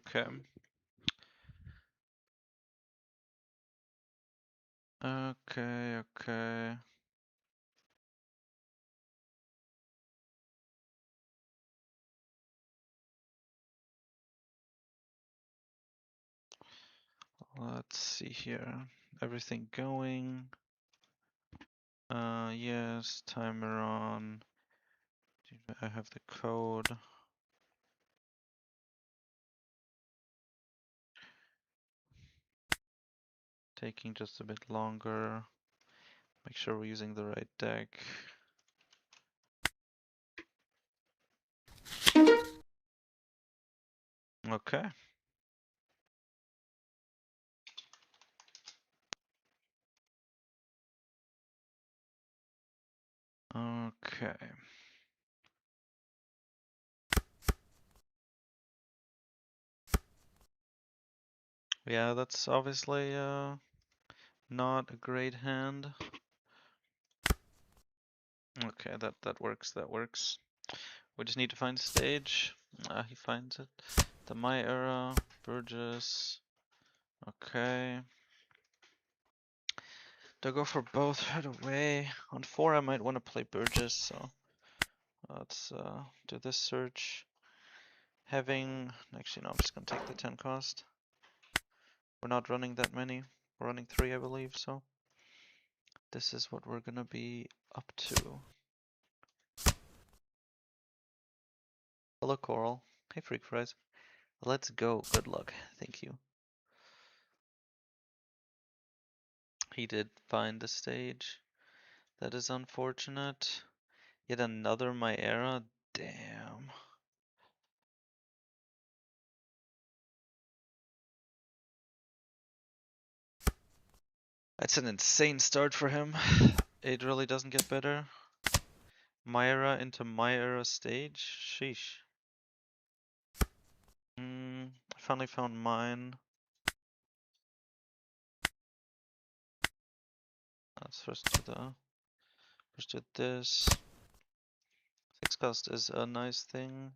Okay. Okay. Let's see here. Everything going. Yes, timer on. I have the code. Taking just a bit longer. Make sure we're using the right deck. Okay. Okay. Yeah, that's obviously not a great hand. Okay, that works. We just need to find stage. He finds it. The My Era, Burgess. Okay. Do I go for both right away? On 4 I might want to play Burgess, so let's do this search. Having, actually no, I'm just gonna take the 10 cost. We're not running that many. We're running 3 I believe, so this is what we're gonna be up to. Hello Coral. Hey Freak Fries. Let's go. Good luck. Thank you. He did find the stage. That is unfortunate. Yet another My Era. Damn. That's an insane start for him. It really doesn't get better. My Era into My Era stage. Sheesh. I finally found mine. Let's first do this. 6 cost is a nice thing.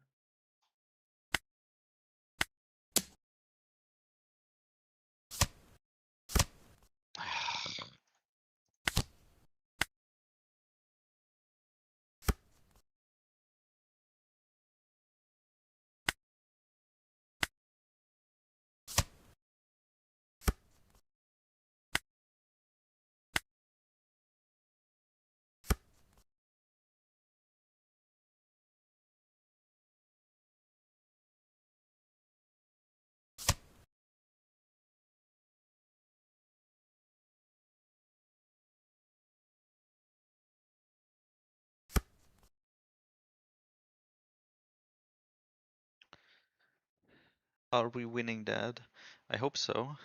Are we winning, Dad? I hope so.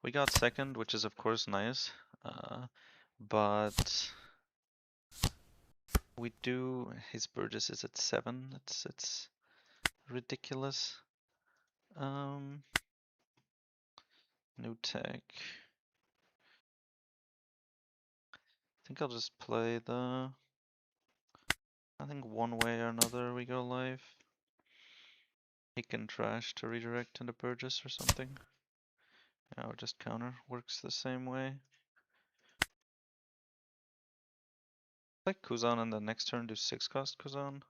We got second, which is of course nice. But we do. His Burgess is at 7. It's ridiculous. New tech. I think I'll just play the. I think one way or another we go live. He can trash to redirect into Burgess or something. Yeah, or just counter. Works the same way. Like Kuzan and the next turn do 6 cost Kuzan.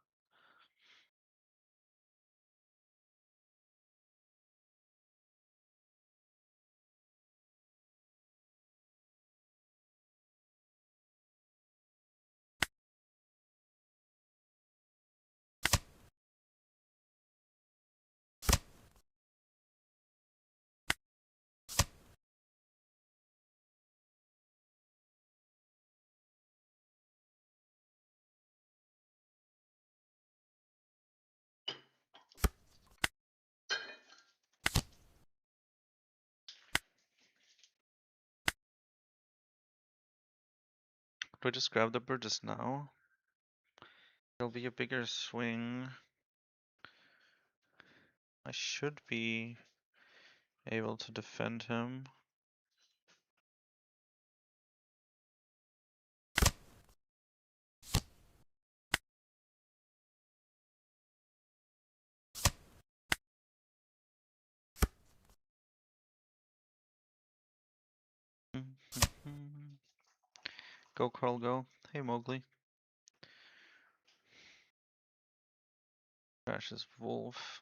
Do I just grab the Burgess now? There'll be a bigger swing. I should be able to defend him. Go, Carl, go. Hey, Mowgli. Crashes Wolf.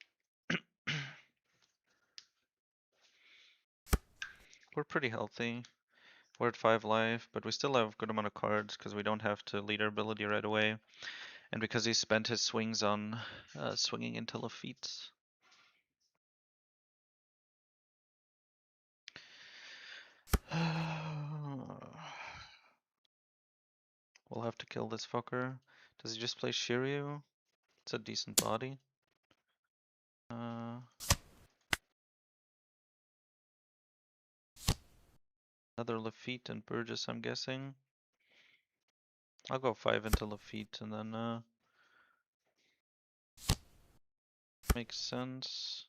We're pretty healthy. We're at 5 life, but we still have a good amount of cards because we don't have to lead our ability right away. And because he spent his swings on swinging into Lafitte. We'll have to kill this fucker. Does he just play Shiryu? It's a decent body. Another Lafitte and Burgess, I'm guessing. I'll go 5 into Lafitte and then makes sense.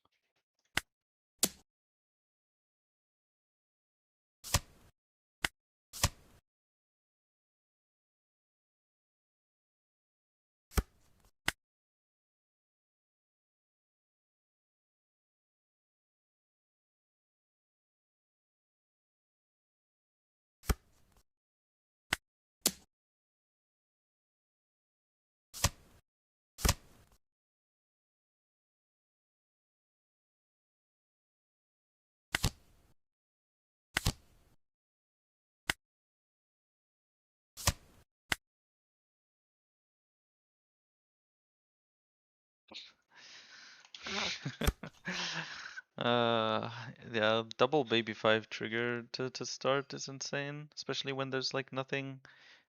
Yeah, double baby 5 trigger to start is insane, especially when there's like nothing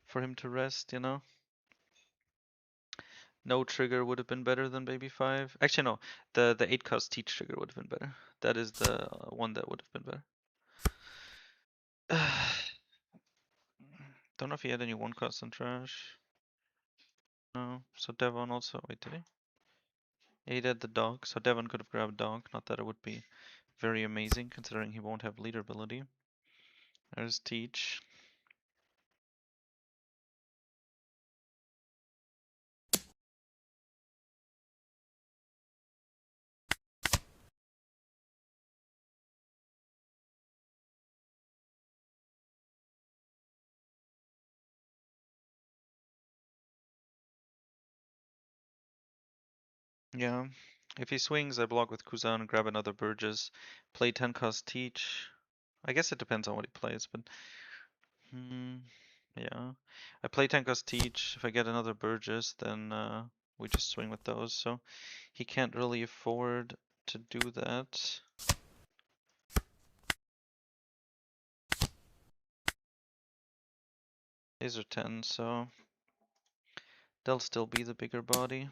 for him to rest, you know? No trigger would have been better than baby 5. Actually, no, the 8 cost teach trigger would have been better. That is the one that would have been better. Don't know if he had any 1 cost on trash. No, so Devon also, wait, did he? Yeah, he did the dog, so Devon could have grabbed dog. Not that it would be very amazing considering he won't have leader ability. There's teach. Yeah, if he swings, I block with Kuzan, grab another Burgess, play 10 cost teach. I guess it depends on what he plays, but yeah. I play 10 cost teach. If I get another Burgess, then we just swing with those. So he can't really afford to do that. These are 10, so they'll still be the bigger body.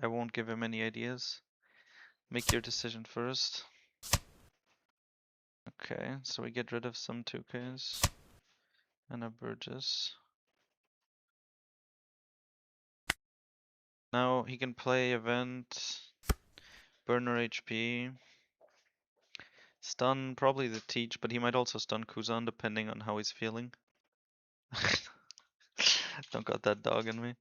I won't give him any ideas. Make your decision first. Okay, so we get rid of some 2Ks and a Burgess. Now he can play event, burner HP, stun, probably the teach, but he might also stun Kuzan depending on how he's feeling. Don't got that dog in me.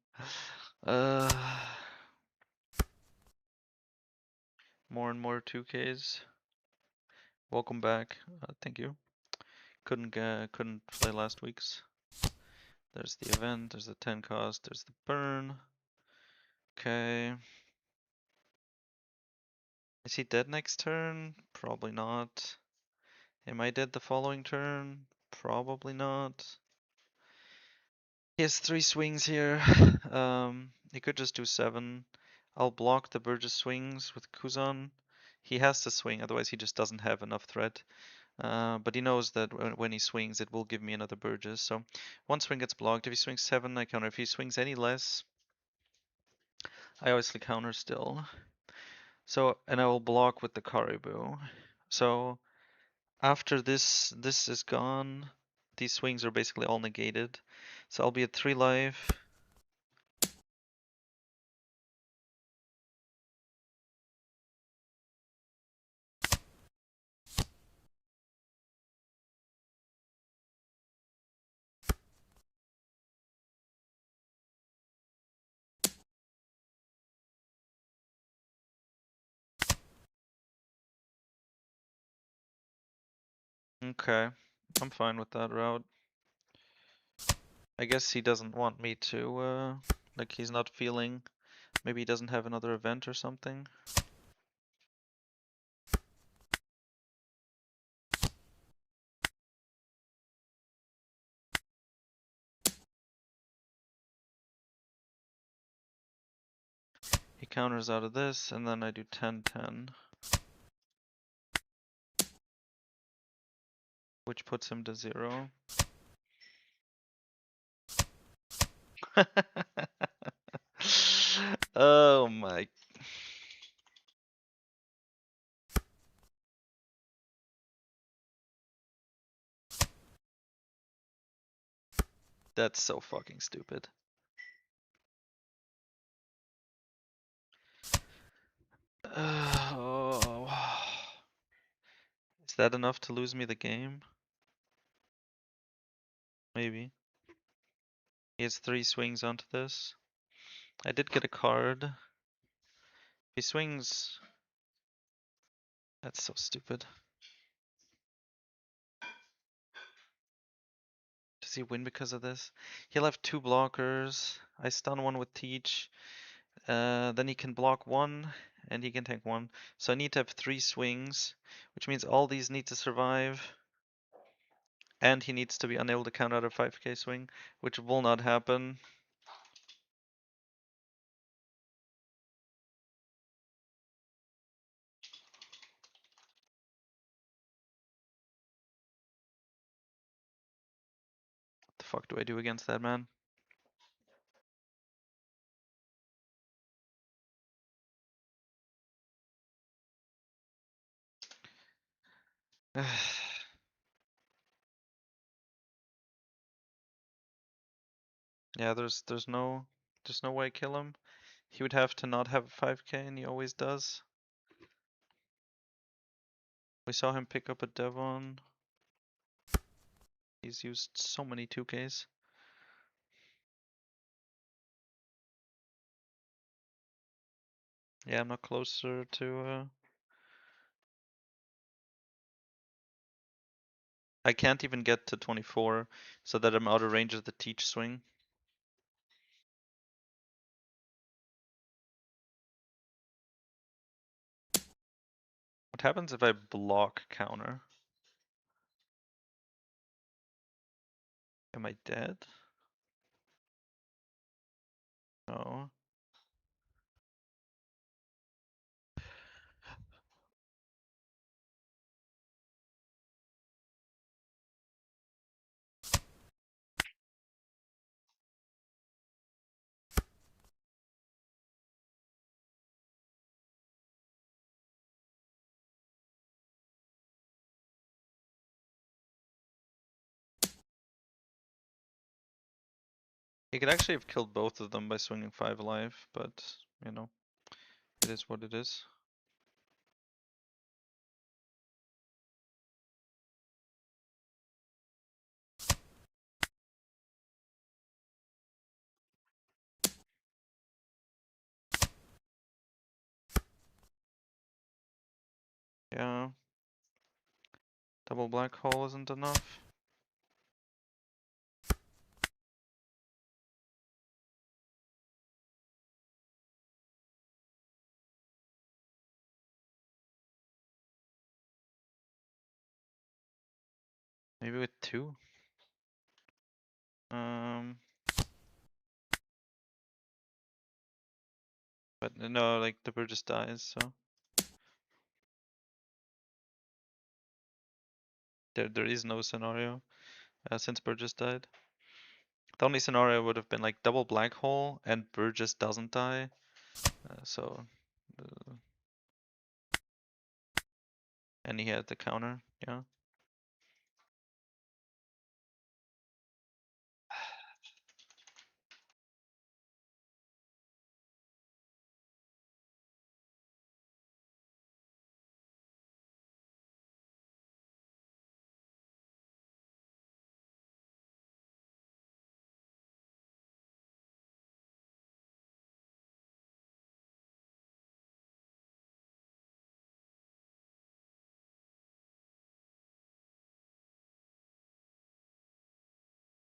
More and more 2Ks. Welcome back. Thank you. Couldn't play last week's. There's the event, there's the 10 cost, there's the burn. Okay. Is he dead next turn? Probably not. Am I dead the following turn? Probably not. He has 3 swings here. He could just do 7. I'll block the Burgess swings with Kuzan. He has to swing, otherwise he just doesn't have enough threat. But he knows that when he swings, it will give me another Burgess. So 1 swing gets blocked. If he swings 7, I counter. If he swings any less, I obviously counter still. So, and I will block with the Caribou. So after this is gone, these swings are basically all negated. So I'll be at 3 life. Okay, I'm fine with that route. I guess he doesn't want me to, like he's not feeling, maybe he doesn't have another event or something. He counters out of this, and then I do 10-10. Which puts him to 0. Oh my. That's so fucking stupid. Oh. Is that enough to lose me the game? Maybe. He has 3 swings onto this. I did get a card. He swings. That's so stupid. Does he win because of this? He'll have 2 blockers. I stun one with Teach. Then he can block 1, and he can take 1. So I need to have 3 swings, which means all these need to survive. And he needs to be unable to count out a 5k swing, which will not happen. What the fuck do I do against that man? Yeah, there's no way I kill him. He would have to not have a 5k, and he always does. We saw him pick up a Devon. He's used so many 2ks. Yeah, I'm not closer to I can't even get to 24, so that I'm out of range of the Teach swing. What happens if I block counter? Am I dead? No. He could actually have killed both of them by swinging 5 life, but, you know, it is what it is. Yeah. Double black hole isn't enough. Maybe with 2? Um, but no, like the bird just dies, so there is no scenario since Burgess died. The only scenario would have been like double black hole and Burgess doesn't die. So And he had the counter, yeah.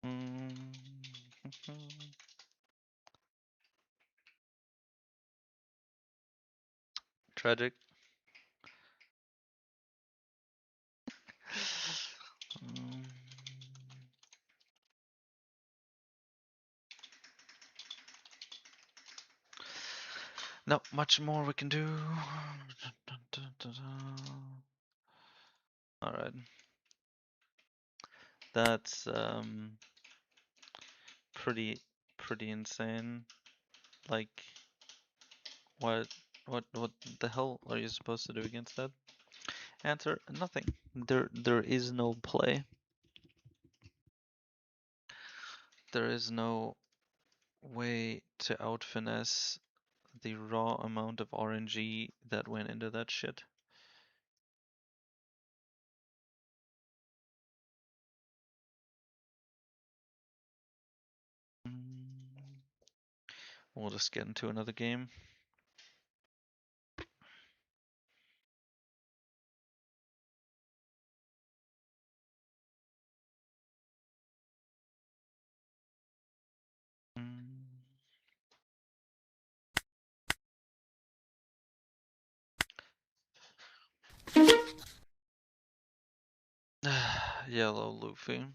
Mm. Tragic. Mm. Not much more we can do. Alright. That's pretty insane. Like what the hell are you supposed to do against that? Answer: nothing. There is no play. There is no way to out finesse the raw amount of RNG that went into that shit. We'll just get into another game. Yellow Luffy.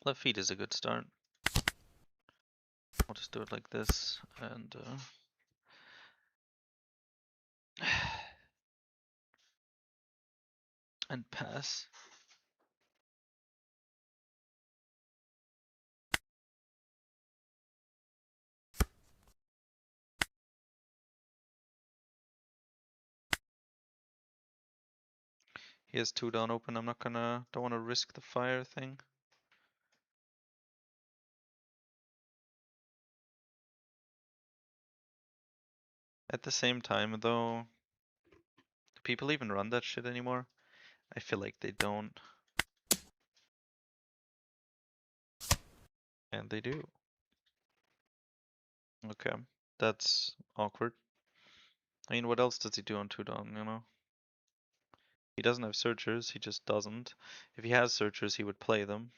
Left feet is a good start. I'll just do it like this and and pass. He has 2 down open. Don't wanna risk the fire thing. At the same time though, do people even run that shit anymore? I feel like they don't. And they do. Okay. That's awkward. I mean, what else does he do on 2 down, you know? He doesn't have searchers, he just doesn't. If he has searchers, he would play them.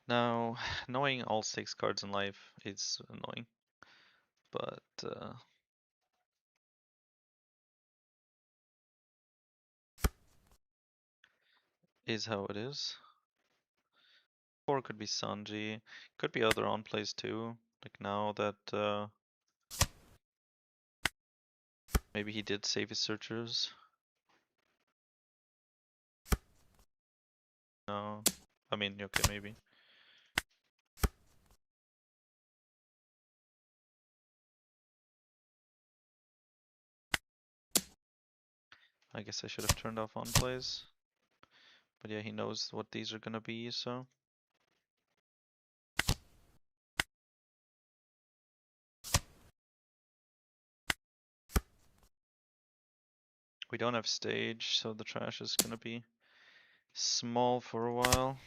Now, knowing all 6 cards in life is annoying. But, is how it is. 4 could be Sanji, could be other on plays too. Like now that maybe he did save his searchers. No, I mean, okay, maybe. I guess I should have turned off on plays. But yeah, he knows what these are gonna be, so. We don't have stage, so the trash is gonna be small for a while.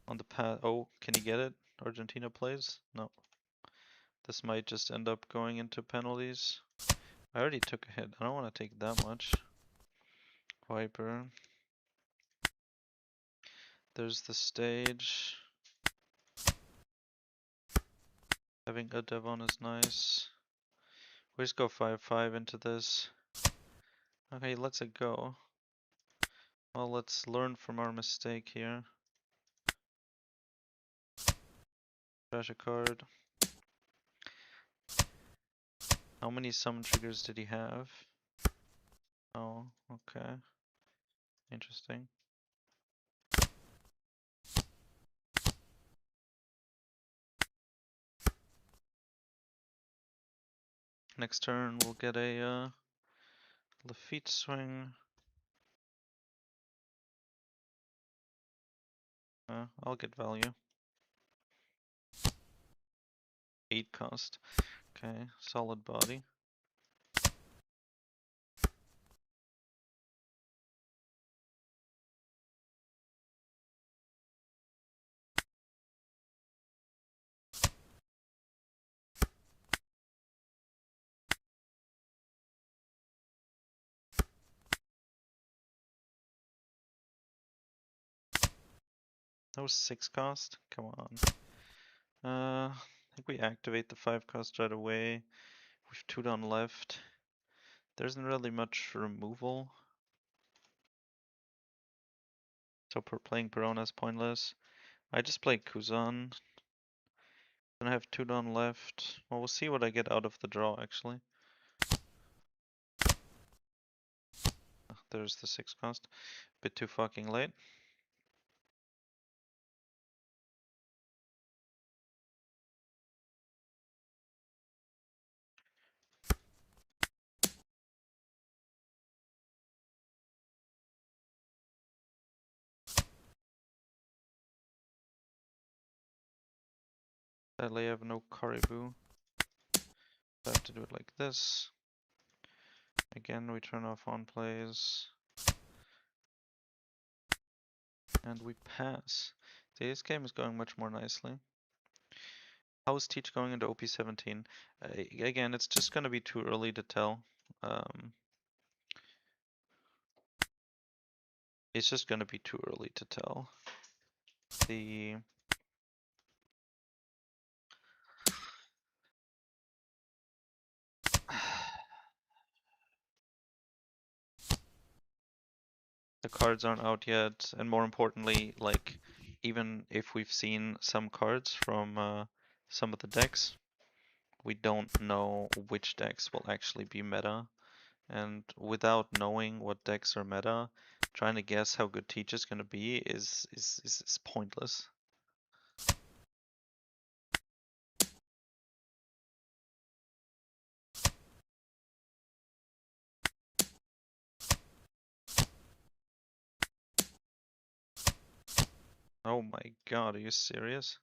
On the path, oh, can he get it? Argentina plays? No. This might just end up going into penalties. I already took a hit, I don't want to take that much. Viper. There's the stage. Having a Devon is nice. We just go 5-5 into this. Okay, let's it go. Well, let's learn from our mistake here. Trash a card. How many summon triggers did he have? Oh, okay. Interesting. Next turn we'll get a Lafitte swing. I'll get value. 8 cost. Okay, solid body. That was 6 cost? Come on. I think we activate the 5 cost right away. We've 2 down left. There isn't really much removal. So playing Perona is pointless. I just play Kuzan. Then I have 2 down left. Well, we'll see what I get out of the draw actually. There's the 6 cost. Bit too fucking late. Sadly, I have no Caribou. I have to do it like this. Again, we turn off on plays. And we pass. This game is going much more nicely. How is Teach going into OP17? Again, it's just going to be too early to tell. It's just going to be too early to tell. The cards aren't out yet, and more importantly, like, even if we've seen some cards from some of the decks, we don't know which decks will actually be meta. And without knowing what decks are meta, trying to guess how good Teach is going to be is pointless. Oh my god, are you serious?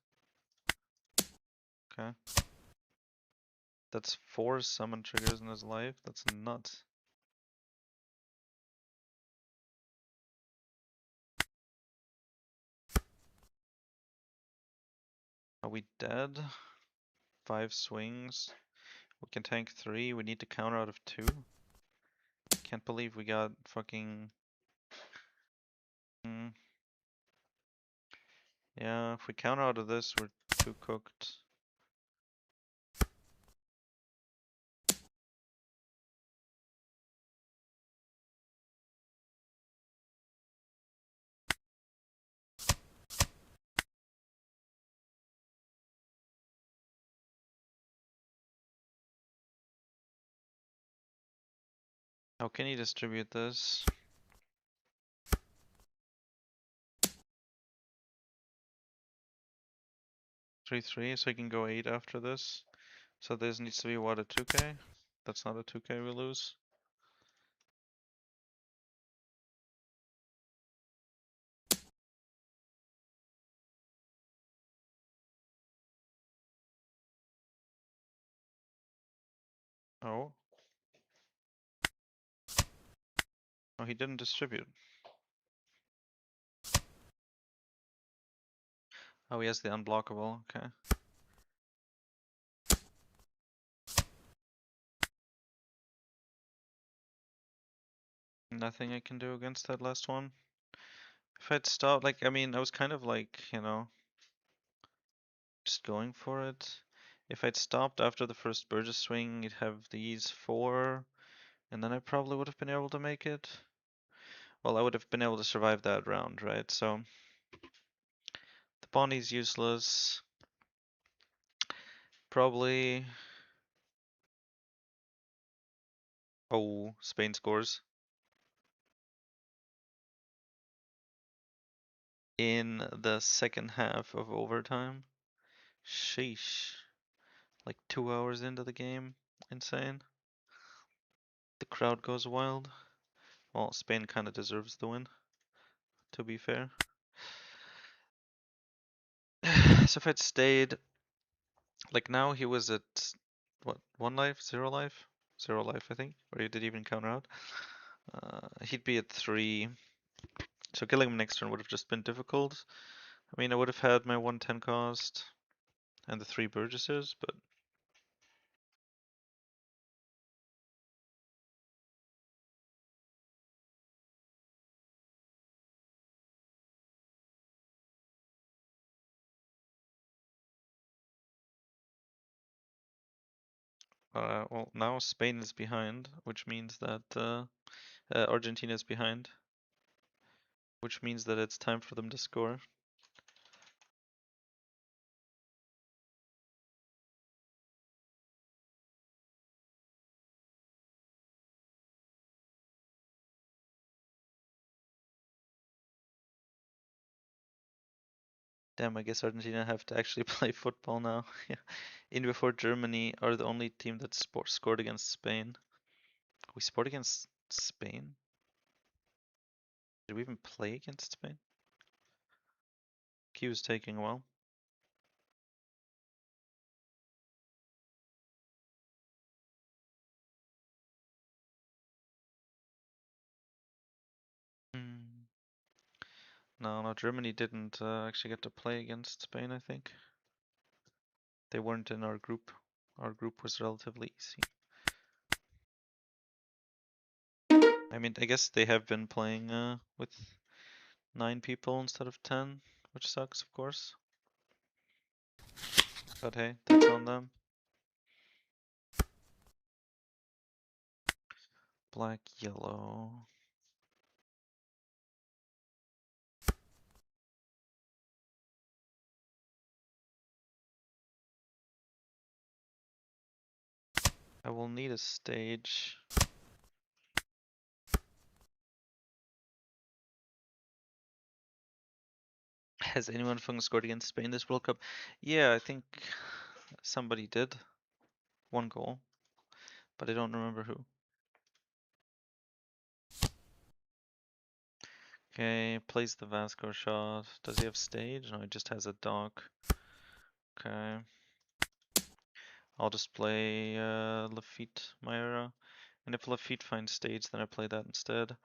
Okay. That's 4 summon triggers in his life? That's nuts. Are we dead? 5 swings. We can tank 3. We need to counter out of 2. Can't believe we got fucking... Yeah, if we counter out of this, we're too cooked. How can you distribute this? 3-3, so I can go 8 after this. So this needs to be what, a 2k? That's not a 2k we lose. Oh. Oh, he didn't distribute. Oh, he has the unblockable, okay. Nothing I can do against that last one. If I'd stopped, like, I mean, I was kind of like, you know, just going for it. If I'd stopped after the first Burgess swing, you'd have these 4, and then I probably would have been able to make it. Well, I would have been able to survive that round, right? So, the Bonnie's useless. Probably... Oh, Spain scores. in the second half of overtime. Sheesh. Like 2 hours into the game. Insane. The crowd goes wild. Well, Spain kind of deserves the win, to be fair. So if I'd stayed, like now he was at, what, 1 life, 0 life? 0 life, I think, or he did even counter out. He'd be at 3, so killing him next turn would have just been difficult. I mean, I would have had my 110 cost and the 3 Burgesses, but well, now Spain is behind, which means that Argentina is behind, which means that it's time for them to score. Damn, I guess Argentina have to actually play football now. In before Germany are the only team that scored against Spain. We scored against Spain? Did we even play against Spain? Q is taking a while. No, Germany didn't actually get to play against Spain, I think. They weren't in our group. Our group was relatively easy. I mean, I guess they have been playing with 9 people instead of 10, which sucks, of course. But hey, that's on them. Black, yellow. I will need a stage. Has anyone fucking scored against Spain this World Cup? Yeah, I think somebody did. 1 goal. But I don't remember who. Okay, plays the Vasco shot. Does he have stage? No, he just has a dock. Okay. I'll just play Lafitte Myra. And if Lafitte finds stage, then I play that instead.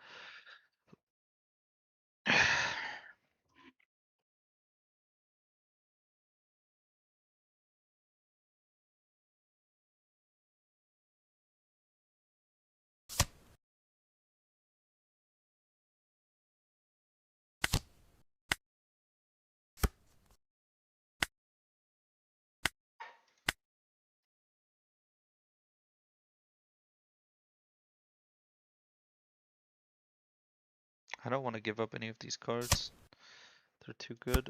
I don't want to give up any of these cards. They're too good.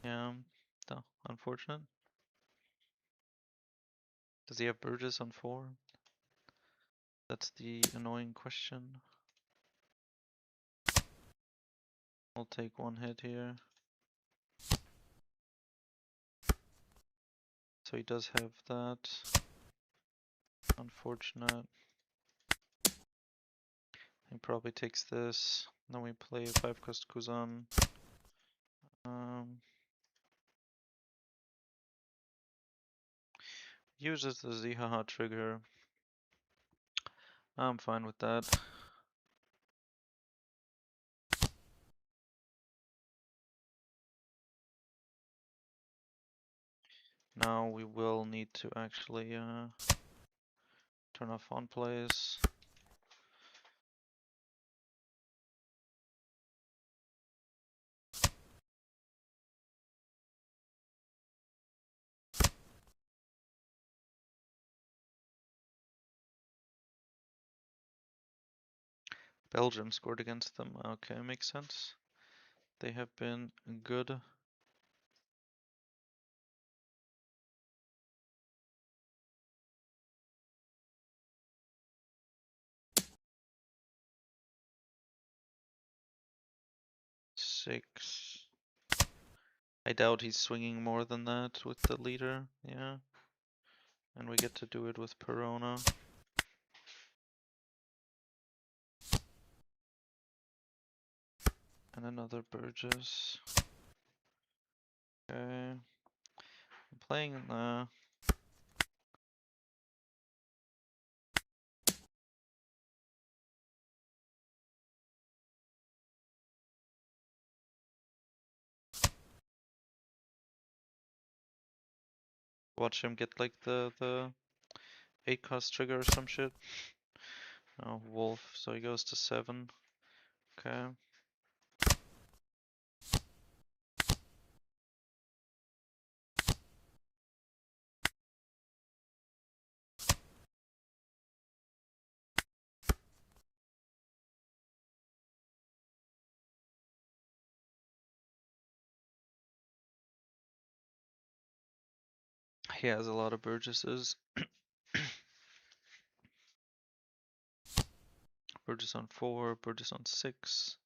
Yeah, no, unfortunate. Does he have Burgess on 4? That's the annoying question. I'll take 1 hit here. So he does have that. Unfortunate. He probably takes this. Then we play 5 cost Kuzan. Uses the Zihaha trigger. I'm fine with that. Now we will need to actually turn off on plays. Belgium scored against them. Okay, makes sense. They have been good. Six. I doubt he's swinging more than that with the leader. Yeah. And we get to do it with Perona. And another Burgess. Okay. I'm playing in the... Watch him get like the 8 cost trigger or some shit. Oh, Wolf, so he goes to 7. Okay. He has a lot of Burgesses. Burgess on 4, Burgess on 6.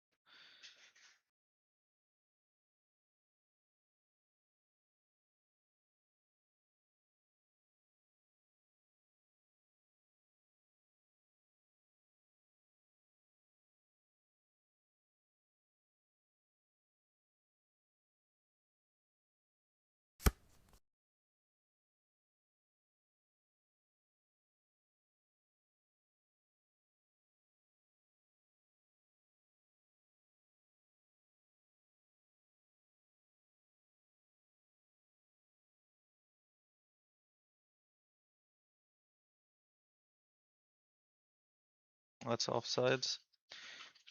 That's offsides.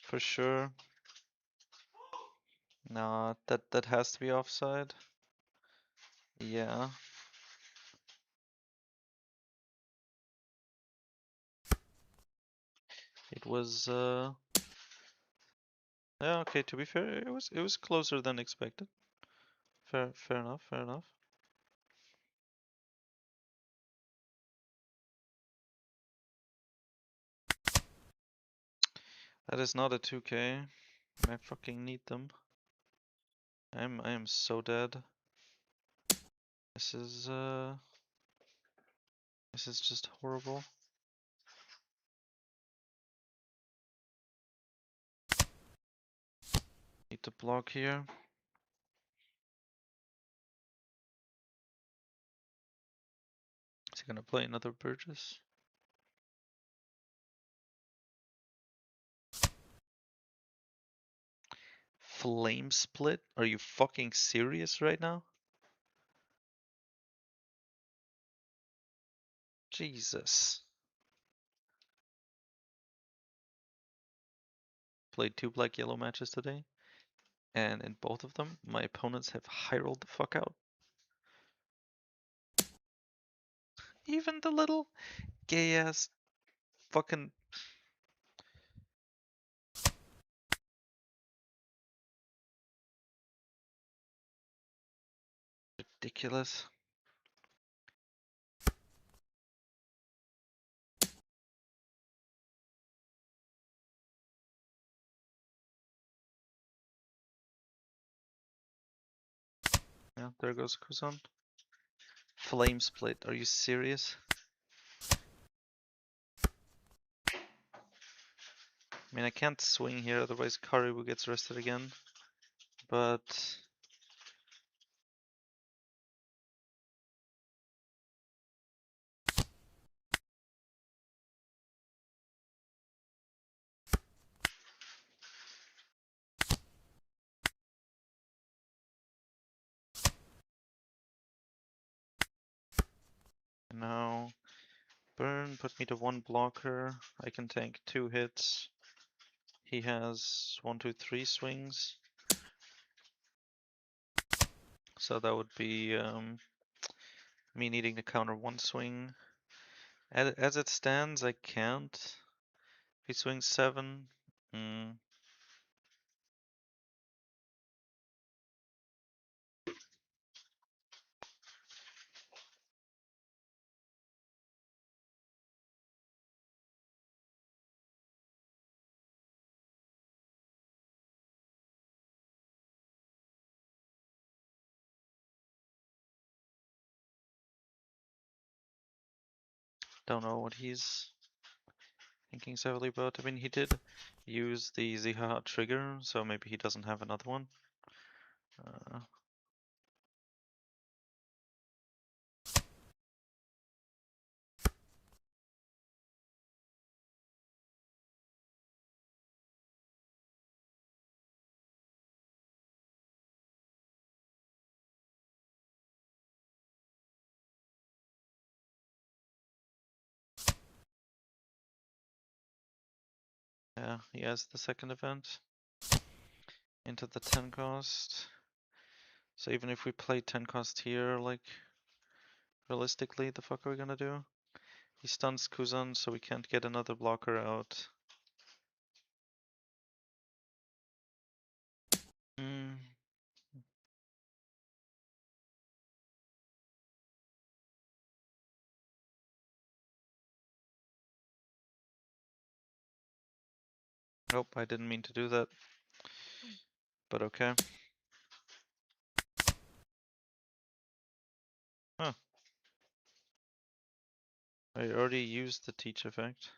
For sure. Nah, that has to be offside. Yeah. It was yeah, okay, to be fair, it was closer than expected. Fair enough, fair enough. That is not a 2K. I fucking need them. I am so dead. This is just horrible. Need to block here. Is he gonna play another Burgess? Flame split? Are you fucking serious right now? Jesus. Played 2 black yellow matches today, and in both of them, my opponents have high rolled the fuck out. Even the little gay ass fucking ridiculous. Yeah, there goes Kuzan. Flame split, are you serious? I mean, I can't swing here, otherwise Karibu gets rested again. But now burn, put me to 1 blocker. I can tank 2 hits. He has 1, 2, 3 swings. So that would be me needing to counter 1 swing. As it stands, I can't. If he swings 7, Don't know what he's thinking so heavily about. I mean, he did use the Ziha trigger, so maybe he doesn't have another one. Yeah, he has the second event into the 10 cost. So even if we play 10 cost here, like, realistically, the fuck are we gonna do? He stuns Kuzan, so we can't get another blocker out. Hmm. Nope, I didn't mean to do that. But okay. Huh. I already used the teach effect.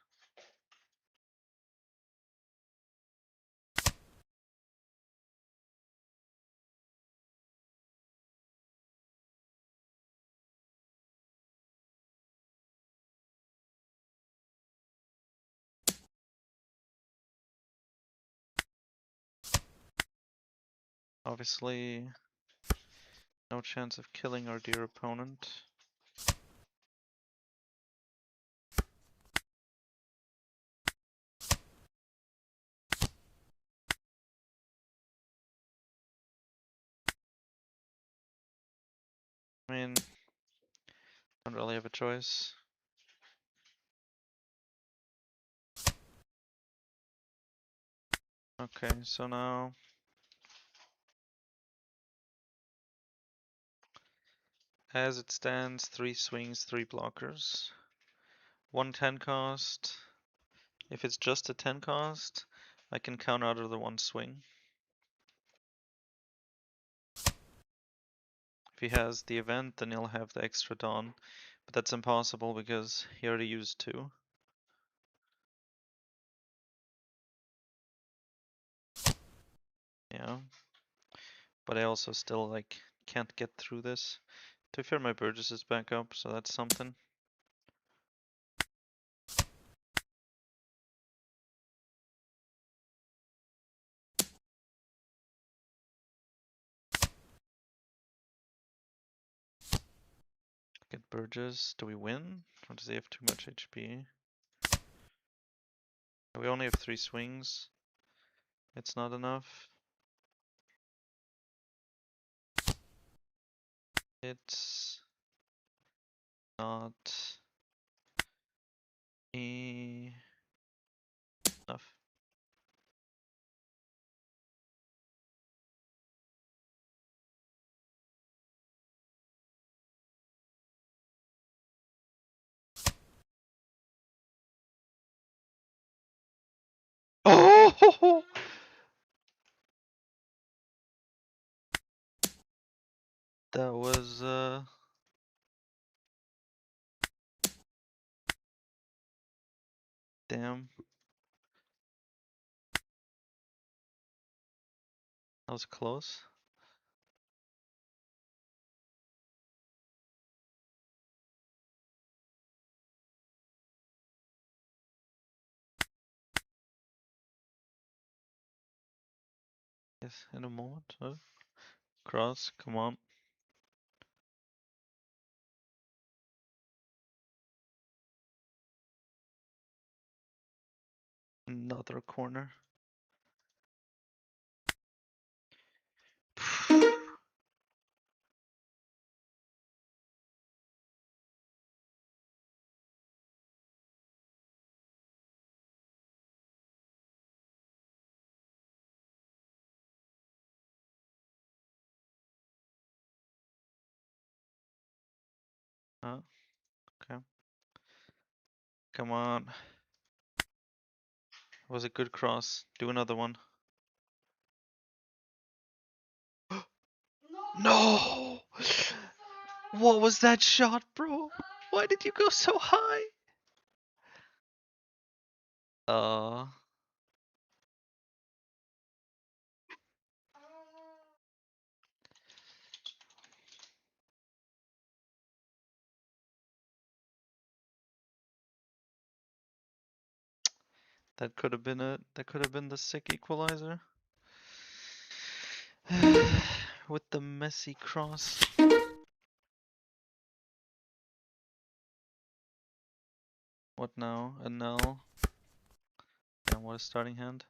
Obviously, no chance of killing our dear opponent. I mean, don't really have a choice. Okay, so now as it stands, 3 swings, 3 blockers. 1 10 cost. If it's just a 10 cost, I can count out of the 1 swing. If he has the event, then he'll have the extra dawn. But that's impossible because he already used 2. Yeah. But I also still, like, can't get through this. To be fair, my Burgess is back up, so that's something. Get Burgess. Do we win? Or does he have too much HP? We only have 3 swings. It's not enough. It's not enough. Oh! That was damn. That was close. Yes, in a moment. Cross, come on. Another corner. Okay. Come on. It was a good cross. Do another one. No! What was that shot, bro? Why did you go so high? Uh, that could have been it. That could have been the sick equalizer. With the messy cross. What now? A null. And what a starting hand.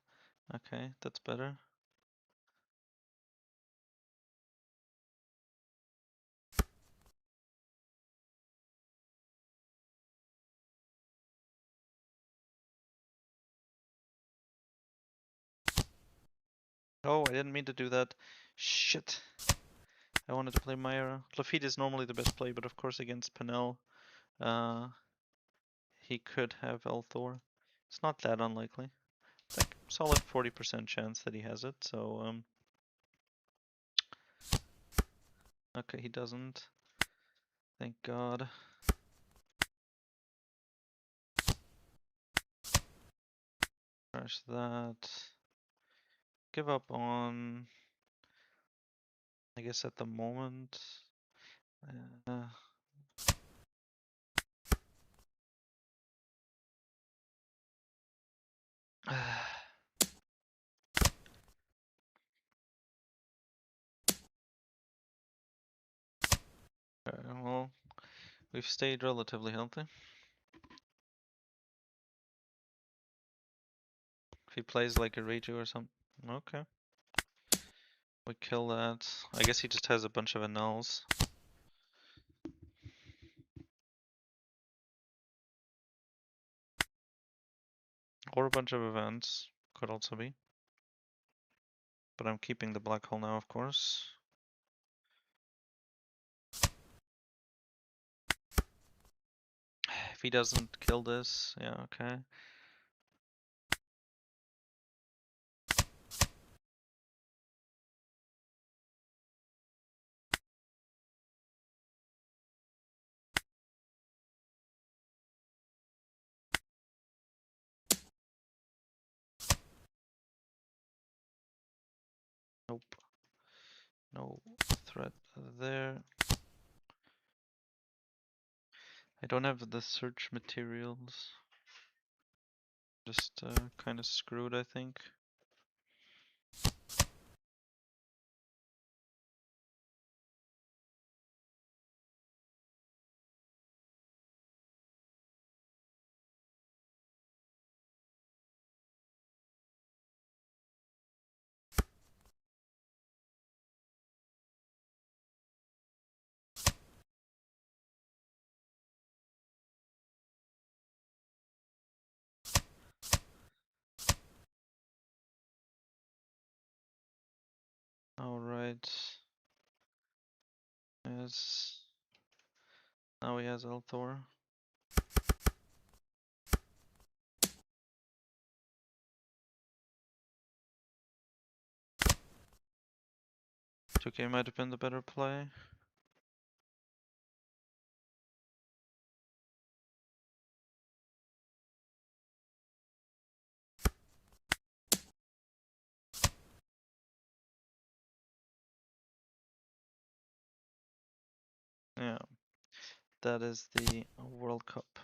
Okay, that's better. Oh, I didn't mean to do that. Shit. I wanted to play Myra. Lafitte is normally the best play, but of course against Penel, he could have Elthor. It's not that unlikely. Like, solid 40% chance that he has it, so, okay, he doesn't. Thank God. Crash that. Give up on, I guess at the moment. Uh, well, we've stayed relatively healthy. If he plays like a Reiju or something. Okay. We kill that. I guess he just has a bunch of annuls. Or a bunch of events. Could also be. But I'm keeping the black hole now, of course. If he doesn't kill this, yeah, okay. Nope. No threat there. I don't have the search materials. Just kind of screwed, I think. Alright. Yes. Now he has Elthor. 2k might have been the better play. Yeah. That is the World Cup.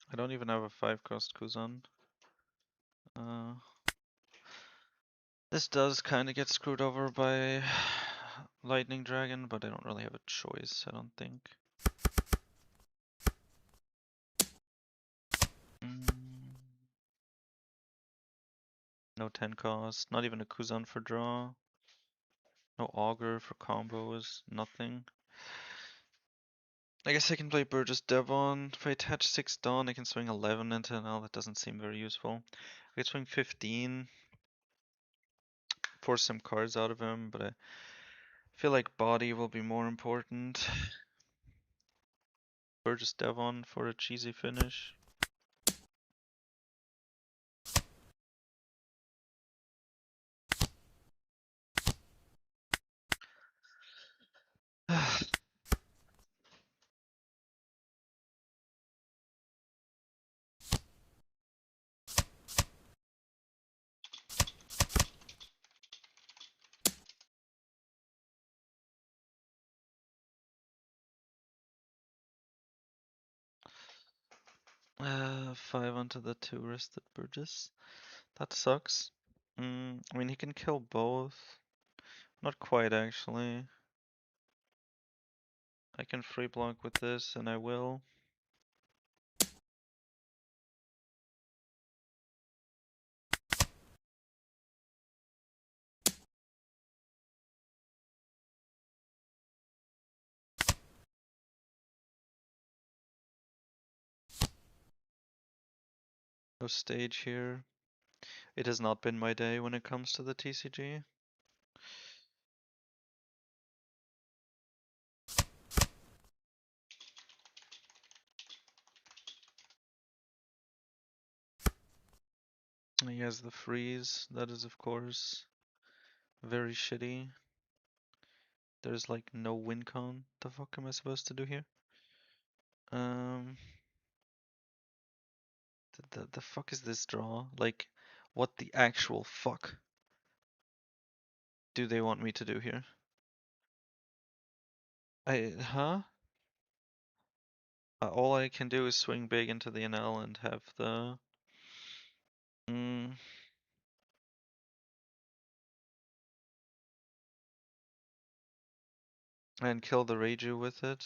I don't even have a 5-cost Kuzan. This does kind of get screwed over by Lightning Dragon, but I don't really have a choice, I don't think. No 10 cost, not even a Kuzan for draw. No auger for combo is nothing. I guess I can play Burgess Devon. If I attach 6 Dawn, I can swing 11 into an L. That doesn't seem very useful. I could swing 15, force some cards out of him, but I feel like body will be more important. Burgess Devon for a cheesy finish. Five onto the 2 rested Burgess. That sucks. I mean, he can kill both. Not quite, actually. I can free block with this, and I will. No stage here. It has not been my day when it comes to the TCG. He has the freeze. That is, of course, very shitty. There's like no win con. The fuck am I supposed to do here? The fuck is this draw? Like, what the actual fuck do they want me to do here? Huh? All I can do is swing big into the NL and have the... and kill the Reiju with it.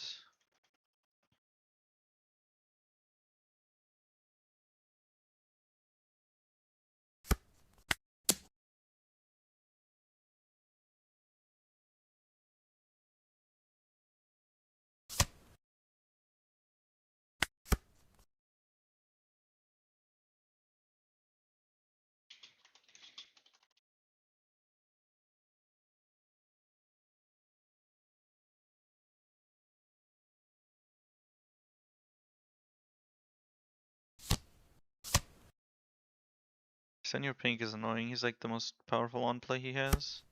Senior Pink is annoying. He's like the most powerful on play he has.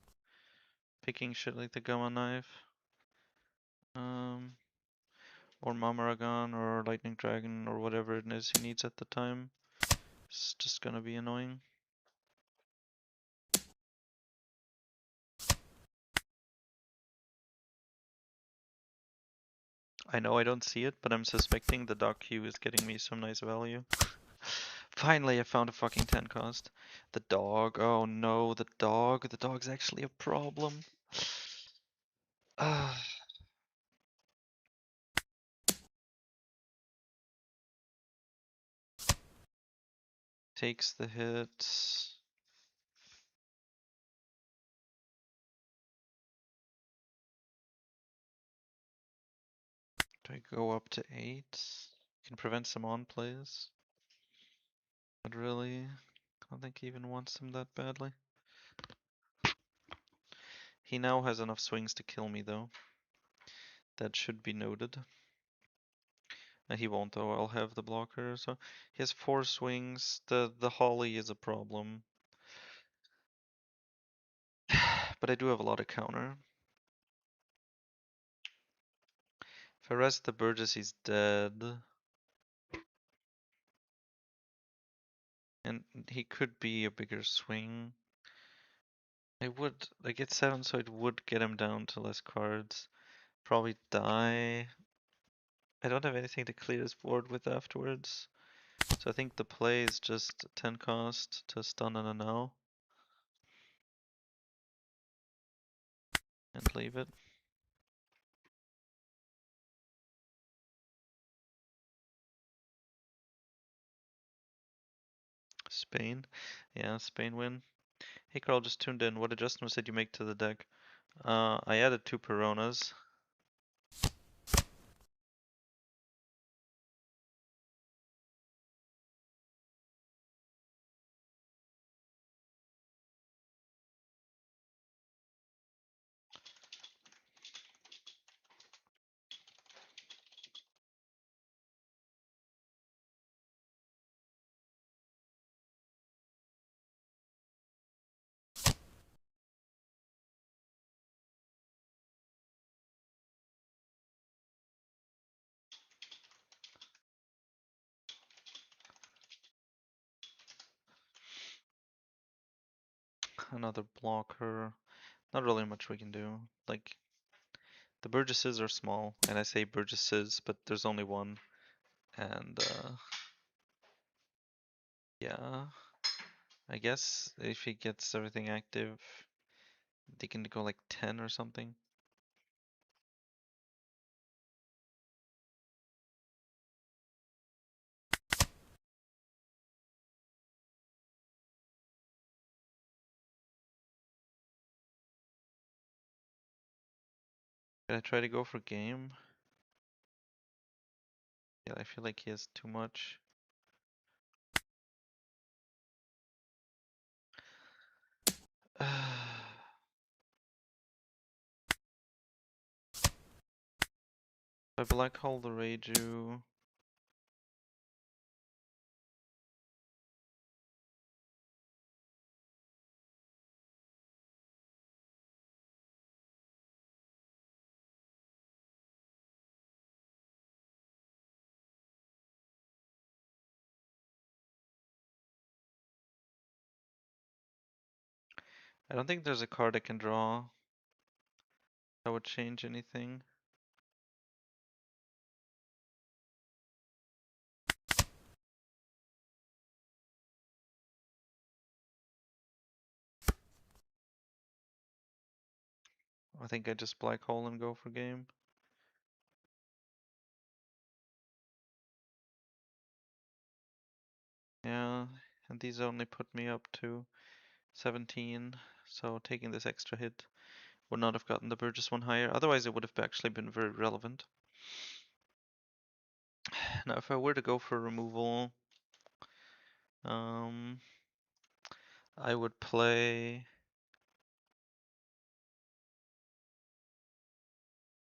Picking shit like the Gamma Knife. Or Mamaragon or Lightning Dragon or whatever it is he needs at the time. It's just gonna be annoying. I know I don't see it, but I'm suspecting the Dock Q is getting me some nice value. Finally, I found a fucking 10 cost. The dog. Oh no, the dog. The dog's actually a problem. Takes the hit. Do I go up to 8? Can prevent some on plays. Not really. I don't think he even wants them that badly. He now has enough swings to kill me though. That should be noted. He won't though, I'll have the blocker. So he has 4 swings. The Holly is a problem. But I do have a lot of counter. If I rest the Burgess, he's dead. And he could be a bigger swing. I would, I get 7, so it would get him down to less cards. Probably die. I don't have anything to clear his board with afterwards. So I think the play is just 10 cost to stun on a now. And leave it. Spain. Yeah, Spain win. Hey Carl, just tuned in. What adjustments did you make to the deck? I added 2 Peronas. Another blocker. Not really much we can do. Like, the Burgesses are small, and I say Burgesses, but there's only one. And, yeah. I guess if he gets everything active, they can go like 10 or something. Can I try to go for game? Yeah, I feel like he has too much. If I black hole the Reiju. I don't think there's a card I can draw that would change anything. I think I just black hole and go for game. Yeah, and these only put me up to 17, so taking this extra hit would not have gotten the Burgess one higher. Otherwise, it would have actually been very relevant. Now, if I were to go for removal, I would play.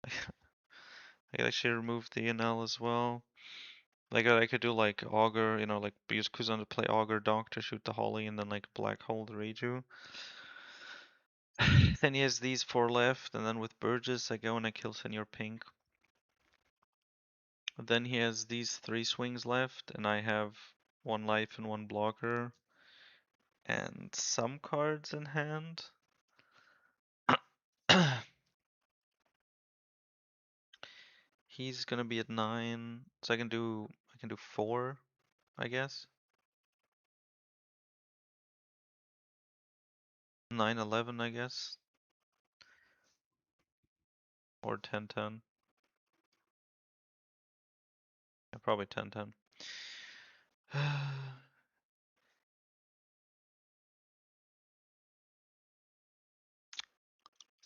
I could actually remove the NL as well. Like I could do like Augur, you know, like use Kuzan to play Augur, Doctor, shoot the Holly, and then like Black Hole the Reiju. Then he has these 4 left, and then with Burgess I go and I kill Senior Pink. Then he has these 3 swings left, and I have 1 life and 1 blocker, and some cards in hand. He's gonna be at 9, so I can do 4, I guess. 9, 11, I guess, or 10, 10. Yeah, probably 10, 10. Is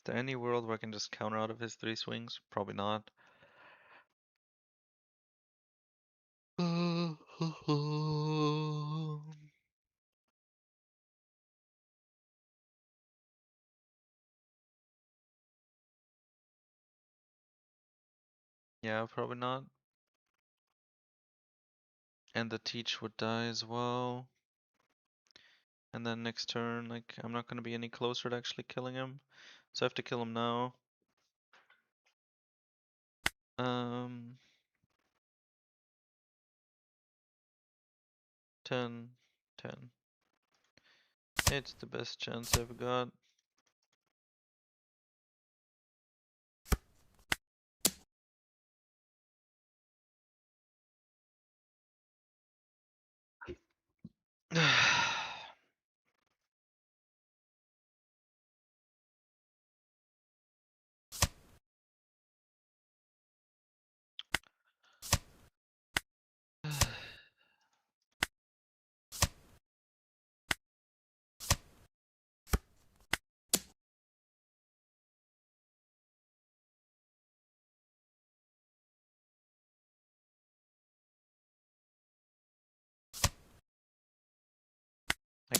there any world where I can just counter out of his 3 swings? Probably not. Yeah, probably not. And the teach would die as well. And then next turn, like, I'm not gonna be any closer to actually killing him. So I have to kill him now. 10, 10. It's the best chance I've got.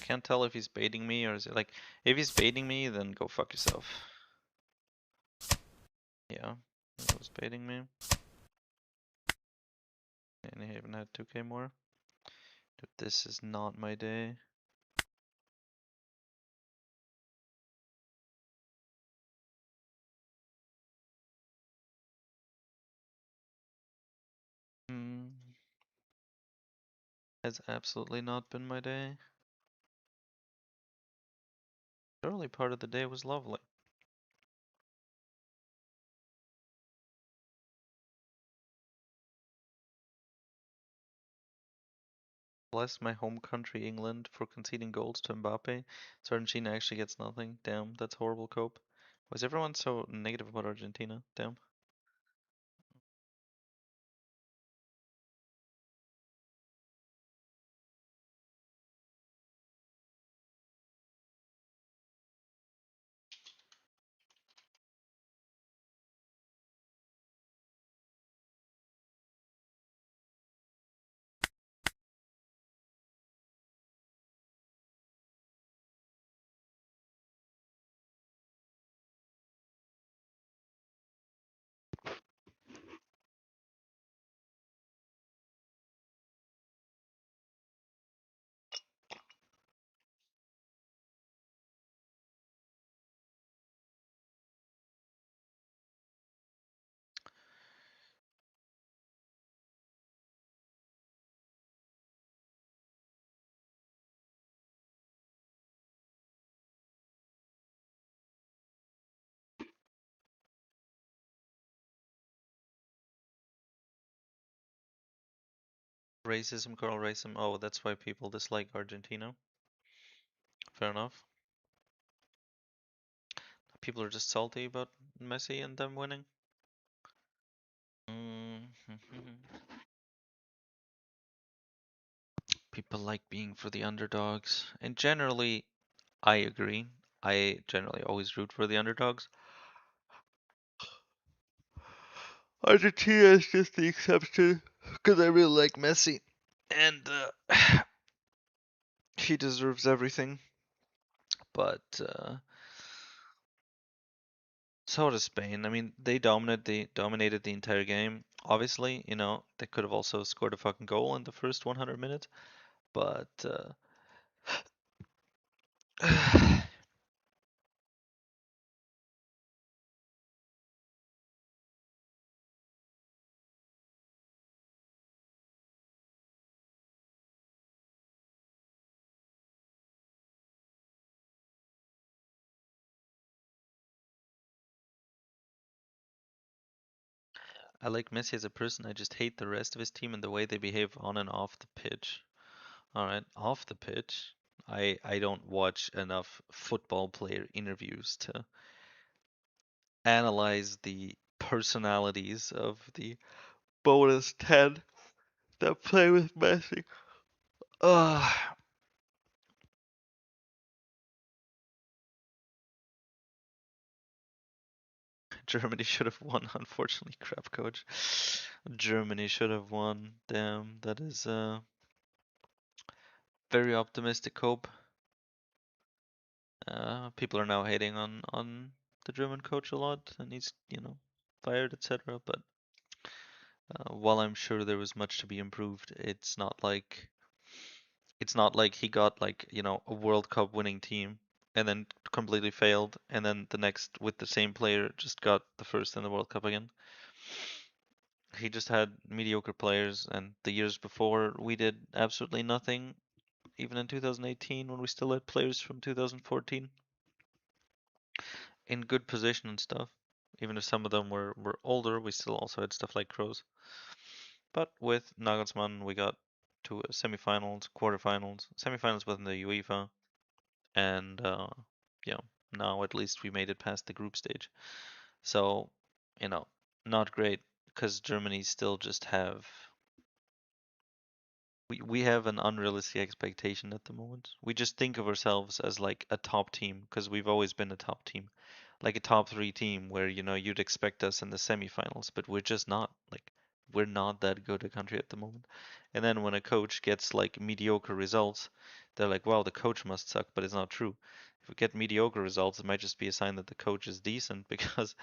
can't tell if he's baiting me or is it like, if he's baiting me, then go fuck yourself. Yeah, he was baiting me. And he even had 2k more. Dude, this is not my day. Hmm. Has absolutely not been my day. The early part of the day was lovely. Bless my home country, England, for conceding goals to Mbappe. So Argentina actually gets nothing. Damn, that's horrible, Cope. Was everyone so negative about Argentina? Damn. Racism, Carl racism. Oh, that's why people dislike Argentina. Fair enough. People are just salty about Messi and them winning. People like being for the underdogs. And generally, I agree. I generally always root for the underdogs. Argentina is just the exception because I really like Messi. And he deserves everything. But so does Spain. I mean, they dominated the entire game. Obviously, you know, they could have also scored a fucking goal in the first 100 minutes, but I like Messi as a person. I just hate the rest of his team and the way they behave on and off the pitch. All right, off the pitch, I don't watch enough football player interviews to analyze the personalities of the bonus 10 that play with Messi. Ugh. Germany should have won, unfortunately, crap coach. Germany should have won. Damn, that is very optimistic hope. People are now hating on the German coach a lot, and he's, you know, fired, etc. But while I'm sure there was much to be improved, it's not like he got like, you know, a World Cup winning team and then completely failed, and then the next with the same player just got the first in the World Cup again. He just had mediocre players, and the years before we did absolutely nothing, even in 2018 when we still had players from 2014 in good position and stuff. Even if some of them were older, we still also had stuff like Kroos. But with Nagelsmann, we got to semifinals, quarterfinals, semifinals within the UEFA, and yeah, now at least we made it past the group stage. So, you know, not great because Germany still just have we have an unrealistic expectation at the moment. We just think of ourselves as like a top team because we've always been a top team, like a top three team where, you know, you'd expect us in the semifinals, but we're just not. Like we're not that good a country at the moment. And then when a coach gets like mediocre results, they're like, well, the coach must suck, but it's not true. If we get mediocre results, it might just be a sign that the coach is decent because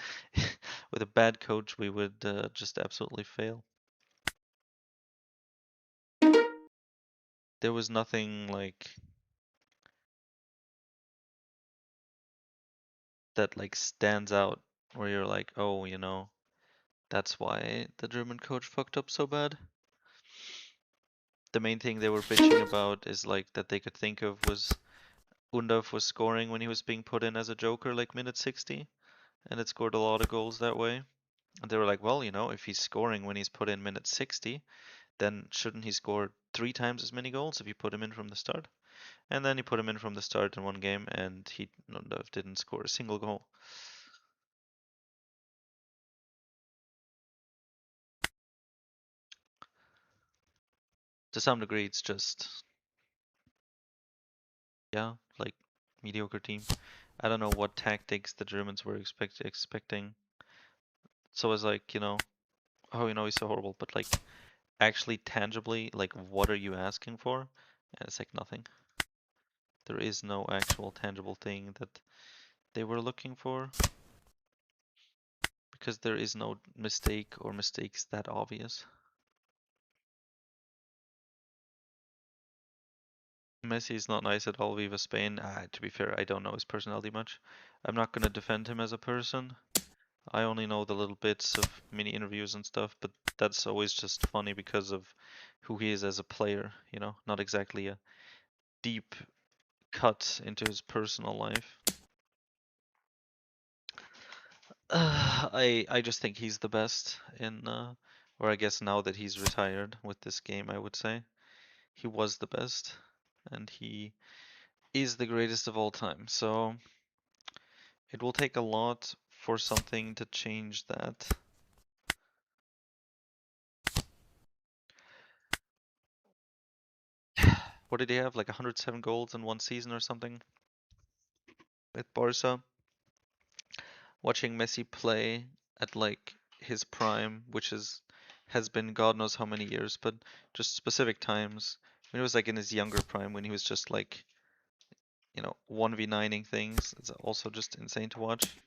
with a bad coach, we would just absolutely fail. There was nothing like that like stands out where you're like, oh, that's why the German coach fucked up so bad. The main thing they were bitching about is like that they could think of was Undorf was scoring when he was being put in as a joker like minute 60 and it scored a lot of goals that way. And they were like, well, if he's scoring when he's put in minute 60, then shouldn't he score 3 times as many goals if you put him in from the start? And then he put him in from the start in one game and he Undorf didn't score a single goal. To some degree, it's just, yeah, like mediocre team. I don't know what tactics the Germans were expecting. So it's like, oh, he's so horrible, but like actually tangibly, like what are you asking for? And it's like nothing. There is no actual tangible thing that they were looking for because there is no mistake or mistakes that obvious. Messi is not nice at all. Viva Spain. To be fair, I don't know his personality much. I'm not gonna defend him as a person. I only know the little bits of mini interviews and stuff, but that's always just funny because of who he is as a player, not exactly a deep cut into his personal life. I just think he's the best in, or I guess now that he's retired with this game, I would say. He was the best, and he is the greatest of all time. So it will take a lot for something to change that. What did he have? Like 107 goals in one season or something with Barca. Watching Messi play at like his prime, which has been God knows how many years, but just specific times when he was like in his younger prime, when he was just like 1v9ing things. It's also just insane to watch.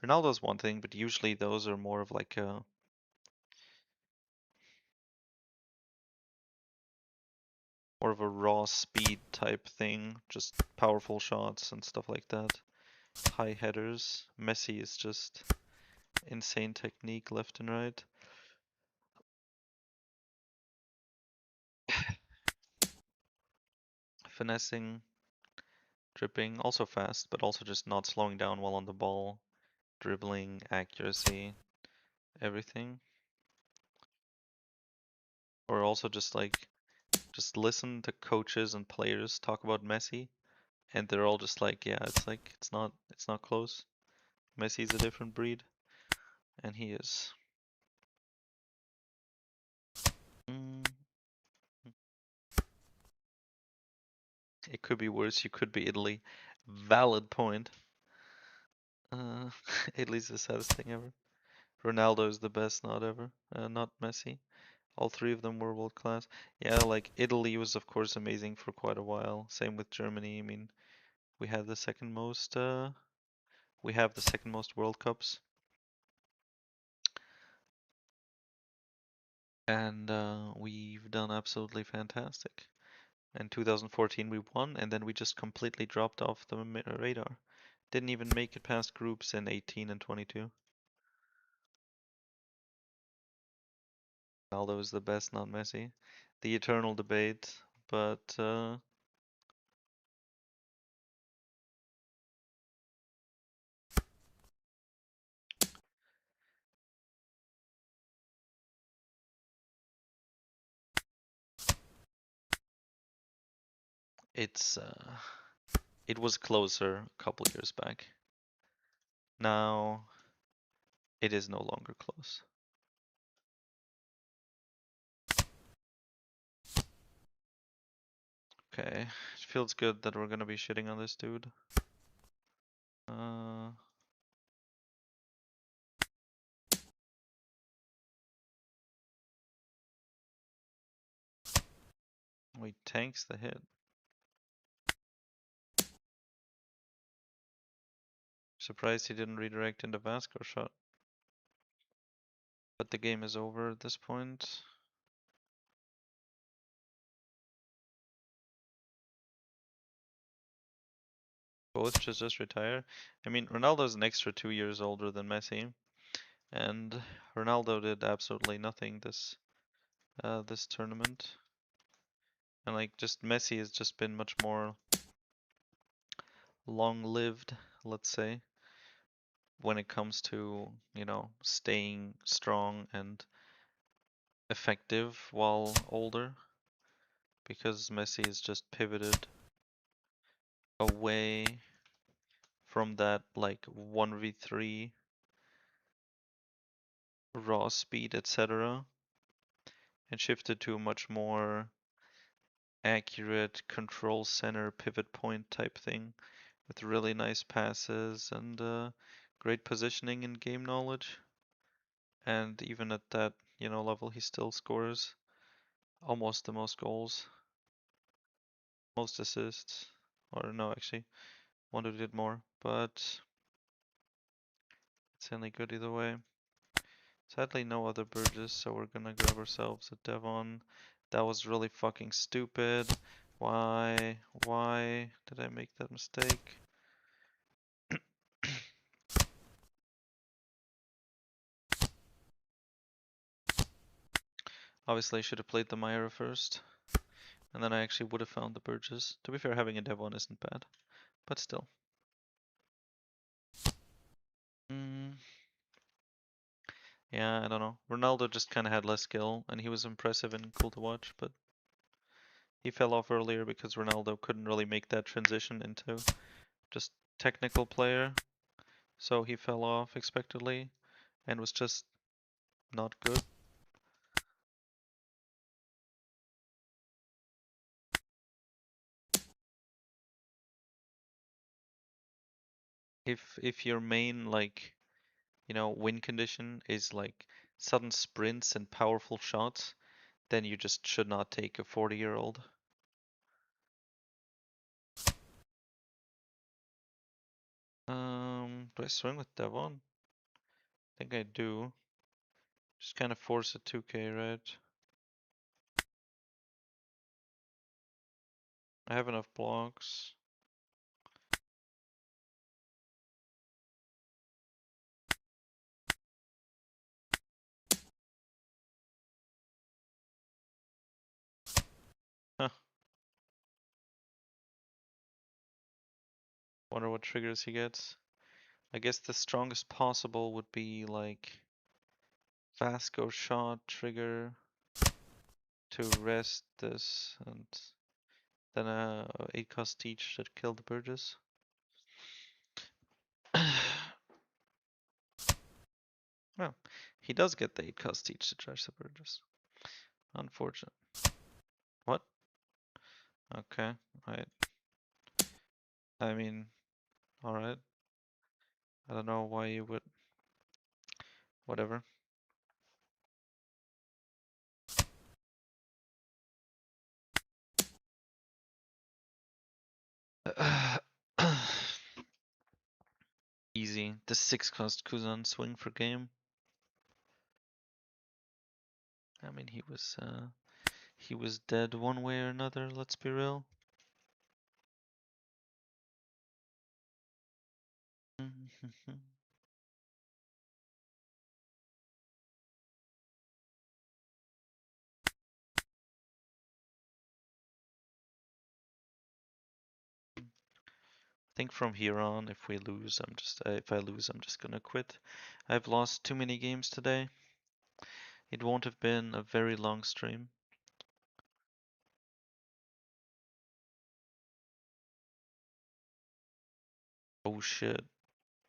Ronaldo's one thing, but usually those are more of like a raw speed type thing, just powerful shots and stuff like that. High headers. Messi is just insane technique left and right. Finessing, dripping, also fast, but also just not slowing down while on the ball. Dribbling, accuracy, everything. Or also just listen to coaches and players talk about Messi and they're all just like, yeah, it's not close. Messi's a different breed, and he is. Mm, it could be worse. You could be Italy. Valid point. Uh, Italy's the saddest thing ever. Ronaldo is the best, not ever. Not Messi. All three of them were world class. Yeah, like Italy was of course amazing for quite a while. Same with Germany. I mean, we had the second most. We have the second most World Cups, and we've done absolutely fantastic. In 2014 we won, and then we just completely dropped off the radar. Didn't even make it past groups in 18 and 22. Ronaldo is the best, not Messi. The eternal debate, but it's it was closer a couple years back. Now it is no longer close. Okay, it feels good that we're gonna be shitting on this dude. Uh, Oh, he tanks the hit. Surprised he didn't redirect into Vasco shot. But the game is over at this point. Both should just retire. I mean, Ronaldo's an extra 2 years older than Messi, and Ronaldo did absolutely nothing this tournament. And like, just Messi has just been much more long-lived, let's say, when it comes to, you know, staying strong and effective while older, because Messi has just pivoted away from that like 1v3 raw speed, etc., and shifted to a much more accurate control center pivot point type thing with really nice passes and great positioning and game knowledge. And even at that, you know, level, he still scores almost the most goals, most assists, or no, actually, one who did more, but it's only good either way. Sadly, no other Burgess, so we're gonna grab ourselves a Devon. That was really fucking stupid. Why? Why did I make that mistake? Obviously, I should have played the Myra first, and then I actually would have found the Burgess. To be fair, having a Devon isn't bad, but still. Mm, yeah, I don't know. Ronaldo just kind of had less skill, and he was impressive and cool to watch, but he fell off earlier because Ronaldo couldn't really make that transition into just technical player. So he fell off expectedly and was just not good. If your main like, you know, win condition is like sudden sprints and powerful shots, then you just should not take a 40-year-old. Do I swing with Devon? I think I do. Just kind of force a 2k, right? I have enough blocks. Huh. Wonder what triggers he gets. I guess the strongest possible would be like Vasco shot trigger to rest this, and then 8 cost teach should kill the Burgess. Well, he does get the 8 cost teach to trash the Burgess. Unfortunate. What? Okay, I mean, alright. I don't know why you would. Whatever. Easy. The 6 cost Kuzan swing for game. I mean, he was dead one way or another, let's be real. I think from here on, if we lose, if I lose, I'm just gonna quit. I've lost too many games today. It won't have been a very long stream. Oh shit.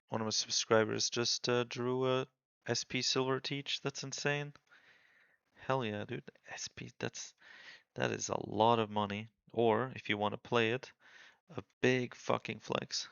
One of my subscribers just drew a SP Silver Teach. That's insane. Hell yeah, dude. SP, that is a lot of money. Or, if you want to play it, a big fucking flex.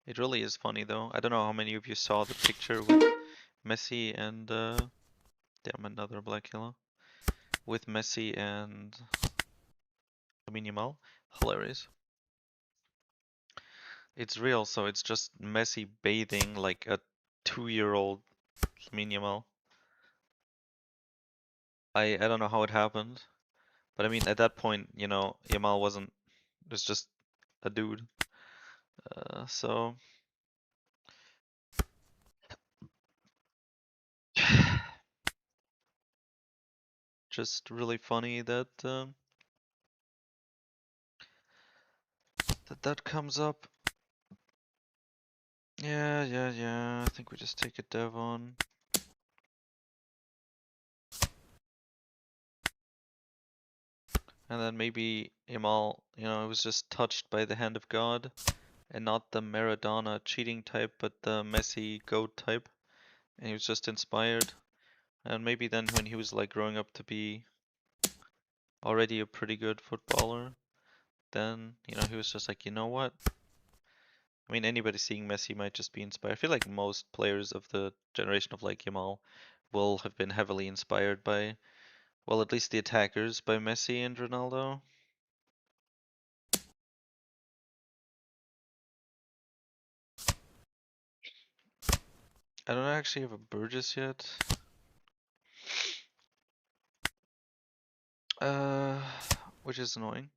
It really is funny though. I don't know how many of you saw the picture with Messi and damn, another black yellow with Messi and Lamine Yamal. Hilarious. It's real, so it's just Messi bathing like a 2-year-old Lamine Yamal. I don't know how it happened, but I mean at that point, you know, Yamal was just a dude. So just really funny that that comes up. Yeah. I think we just take a dev on. And then maybe Yamal, you know, it was just touched by the hand of God and not the Maradona cheating type, but the Messi goat type. And he was just inspired. And maybe then when he was like growing up to be already a pretty good footballer, then, you know, he was just like, you know what? I mean, anybody seeing Messi might just be inspired. I feel like most players of the generation of like Yamal will have been heavily inspired by, well, at least the attackers, by Messi and Ronaldo. I don't actually have a Burgess yet. Uh, which is annoying.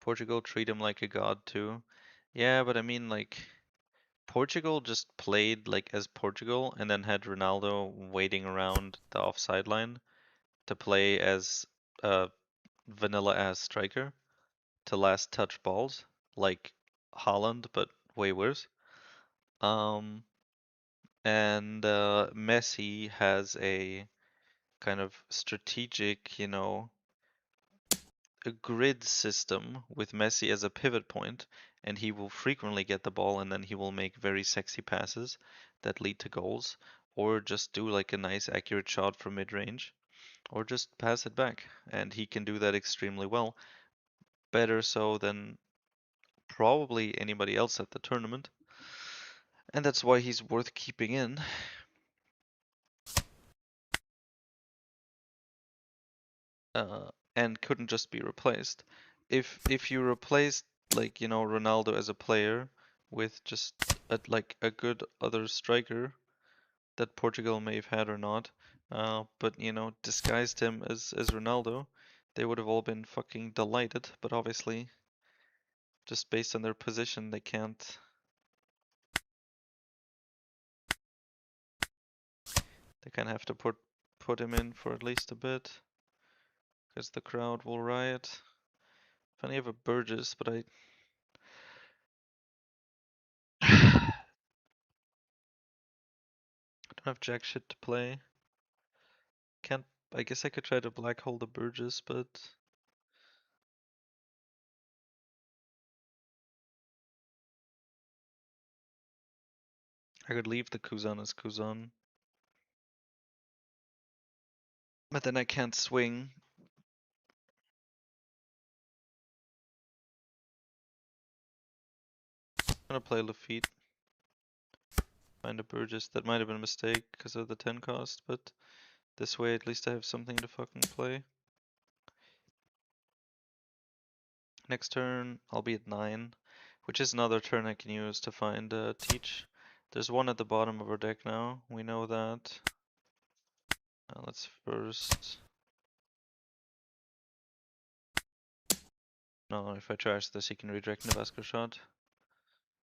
Portugal treat him like a god too. Yeah, but I mean like Portugal just played like as Portugal and then had Ronaldo waiting around the offside line to play as a vanilla ass striker to last touch balls like Holland but way worse. Um and Messi has a kind of strategic, you know, a grid system with Messi as a pivot point, and he will frequently get the ball and then he will make very sexy passes that lead to goals, or just do like a nice accurate shot from mid-range, or just pass it back. And he can do that extremely well, better so than probably anybody else at the tournament. And that's why he's worth keeping in. And couldn't just be replaced. If you replaced like, you know, Ronaldo as a player with just like a good other striker that Portugal may have had or not, but you know, disguised him as Ronaldo, they would have all been fucking delighted. But obviously, just based on their position, they can't. They kind of have to put him in for at least a bit, because the crowd will riot. If I only have a Burgess, but I don't have jack shit to play. Can't. I guess I could try to black hole the Burgess, but I could leave the Kuzan as Kuzan. But then I can't swing. I'm gonna play Lafitte. Find a Burgess. That might have been a mistake because of the 10 cost, but this way at least I have something to fucking play. Next turn I'll be at 9, which is another turn I can use to find Teach. There's one at the bottom of our deck now, we know that. Let's first... No, if I trash this he can redirect Navasco shot.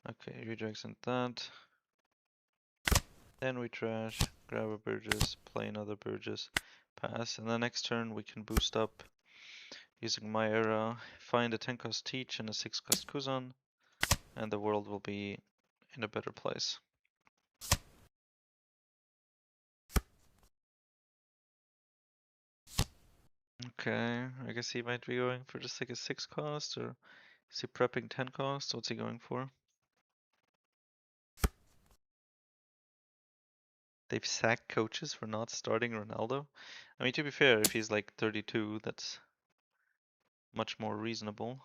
Okay, redirects in that. Then we trash, grab a Burgess, play another Burgess, pass, and the next turn we can boost up using my era, find a 10 cost Teach and a 6 cost Kuzan, and the world will be in a better place. Okay, I guess he might be going for just like a 6 cost, or is he prepping 10 cost? What's he going for? They've sacked coaches for not starting Ronaldo. I mean, to be fair, if he's like 32, that's much more reasonable.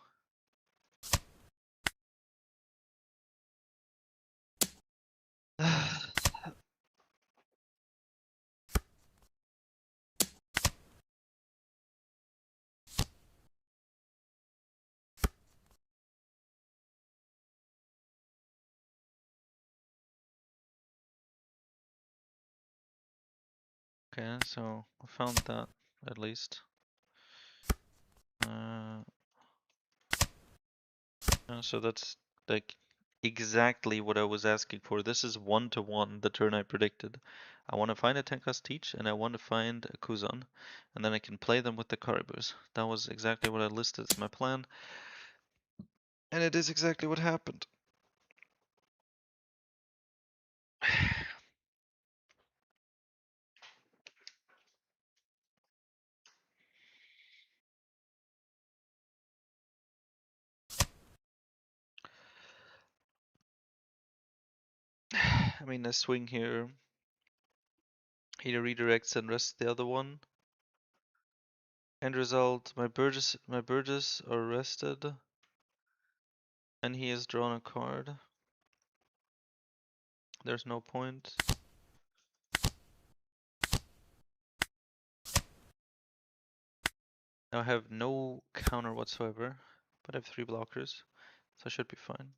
Okay, so I found that at least. So that's like exactly what I was asking for. This is 1-to-1 the turn I predicted. I want to find a Tenkas Teach and I want to find a Kuzan, and then I can play them with the Caribous. That was exactly what I listed as my plan, and it is exactly what happened. I mean, I swing here. He redirects and rests the other one. End result: my Burgess are rested, and he has drawn a card. There's no point. Now I have no counter whatsoever, but I have 3 blockers, so I should be fine.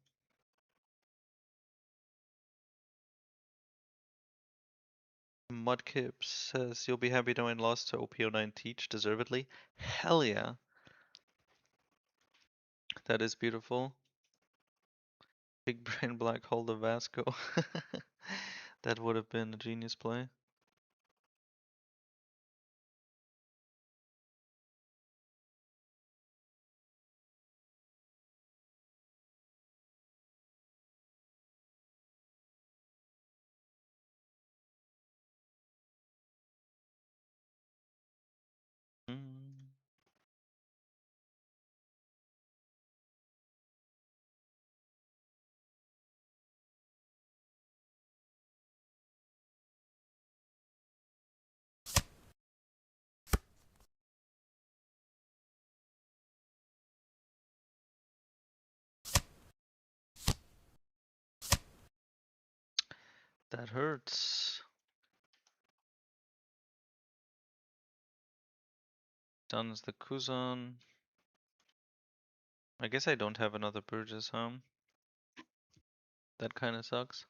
Mudkip says, you'll be happy knowing lost to OPO9 Teach, deservedly. Hell yeah. That is beautiful. Big brain black hole to Vasco. That would have been a genius play. Mm. That hurts. Duns the Kuzan. I guess I don't have another Burgess, huh? That kinda sucks.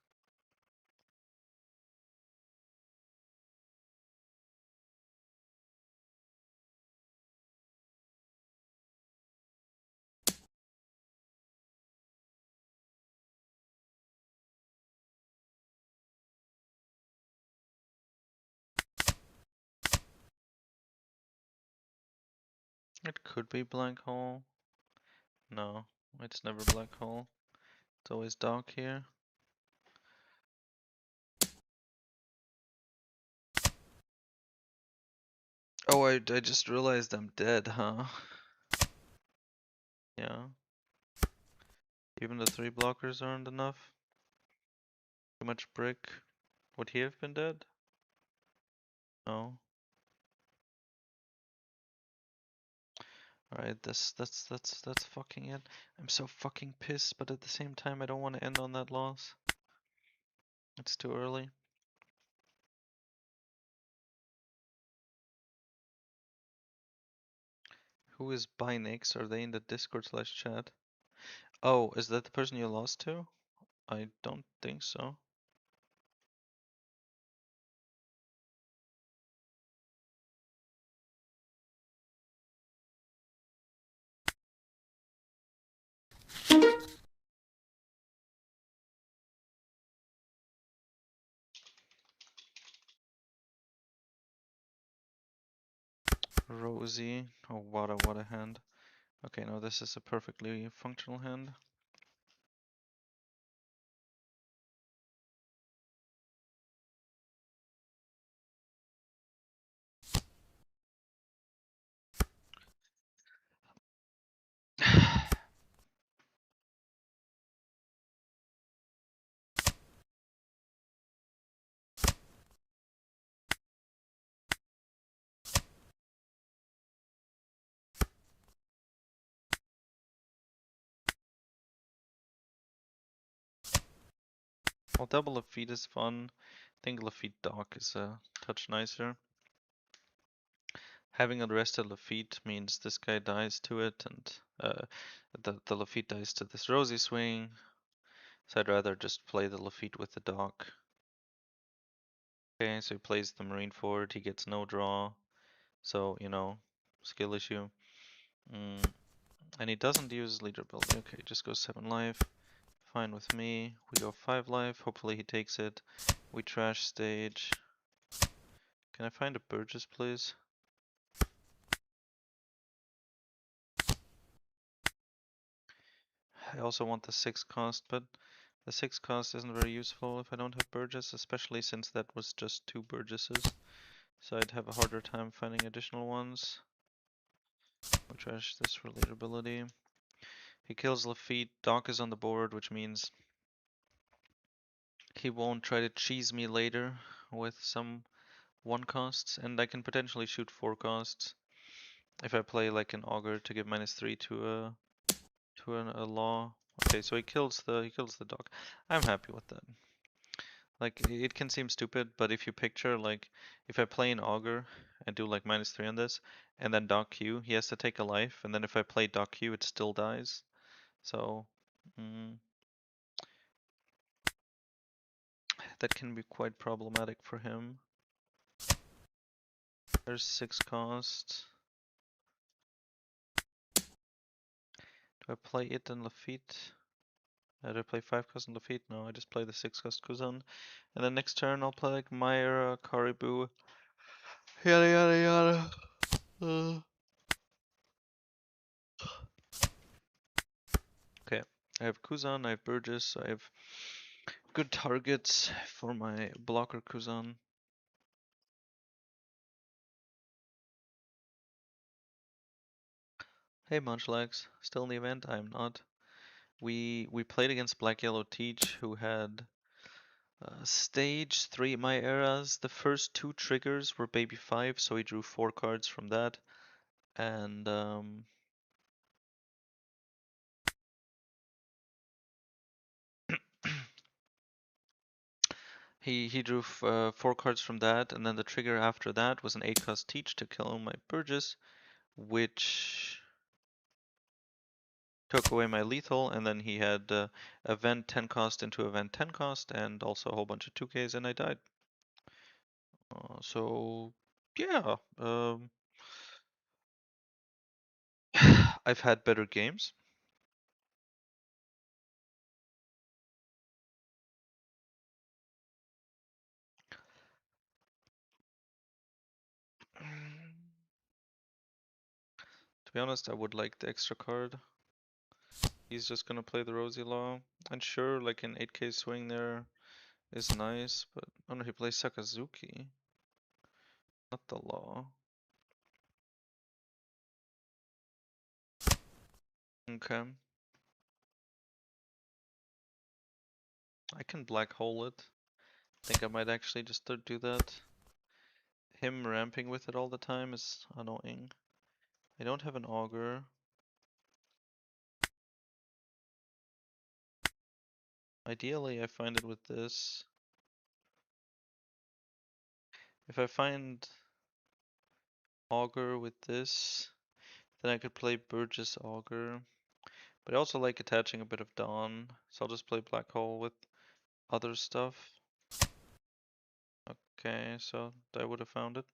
It could be black hole. No, it's never black hole. It's always dark here. Oh, I just realized I'm dead, huh? Yeah. Even the 3 blockers aren't enough. Too much brick. Would he have been dead? No. Alright, that's fucking it. I'm so fucking pissed, but at the same time I don't want to end on that loss. It's too early. Who is Binix? Are they in the Discord/chat? Oh, is that the person you lost to? I don't think so. Rosie. Oh, what a hand. Okay, no, this is a perfectly functional hand. Well, double Lafitte is fun. I think Lafitte Dock is a touch nicer. Having arrested Lafitte means this guy dies to it, and the Lafitte dies to this Rosy swing. So I'd rather just play the Lafitte with the Dock. Okay, so he plays the Marine forward. He gets no draw. So, you know, skill issue. And he doesn't use leader ability. Okay, just goes 7 life. Fine with me. We go 5 life. Hopefully he takes it. We trash stage. Can I find a Burgess, please? I also want the 6 cost, but the 6 cost isn't very useful if I don't have Burgess, especially since that was just 2 Burgesses. So I'd have a harder time finding additional ones. We trash this for leader ability. He kills Lafitte. Doc is on the board, which means he won't try to cheese me later with some 1 costs, and I can potentially shoot 4 costs if I play like an augur to give -3 to a law. Okay, so he kills the dog. I'm happy with that. Like it can seem stupid, but if you picture like if I play an augur and do like -3 on this, and then dog Q, he has to take a life, and then if I play dog Q, it still dies. So that can be quite problematic for him. There's 6 cost. Do I play it and Lafitte? Do I play 5 cost and Lafitte? No, I just play the 6 cost Kuzan. And then next turn I'll play like Myra, Caribou, yada yada yada. Okay, I have Kuzan, I have Burgess, I have good targets for my blocker Kuzan. Hey Munchlax, still in the event? I'm not. We played against Black Yellow Teach, who had stage 3 my eras. The first 2 triggers were baby 5, so he drew 4 cards from that. And he drew 4 cards from that, and then the trigger after that was an 8 cost Teach to kill my Burgess, which took away my lethal, and then he had event 10 cost into event 10 cost, and also a whole bunch of 2Ks, and I died. So, yeah. I've had better games. To be honest, I would like the extra card. He's just gonna play the Rosy Law. And sure, like an 8K swing there is nice, but oh no, he plays Sakazuki. Not the Law. Okay. I can black hole it. I think I might actually just do that. Him ramping with it all the time is annoying. I don't have an augur. Ideally, I find it with this. If I find augur with this, then I could play Burgess augur. But I also like attaching a bit of Dawn, so I'll just play Black Hole with other stuff. Okay, so I would have found it.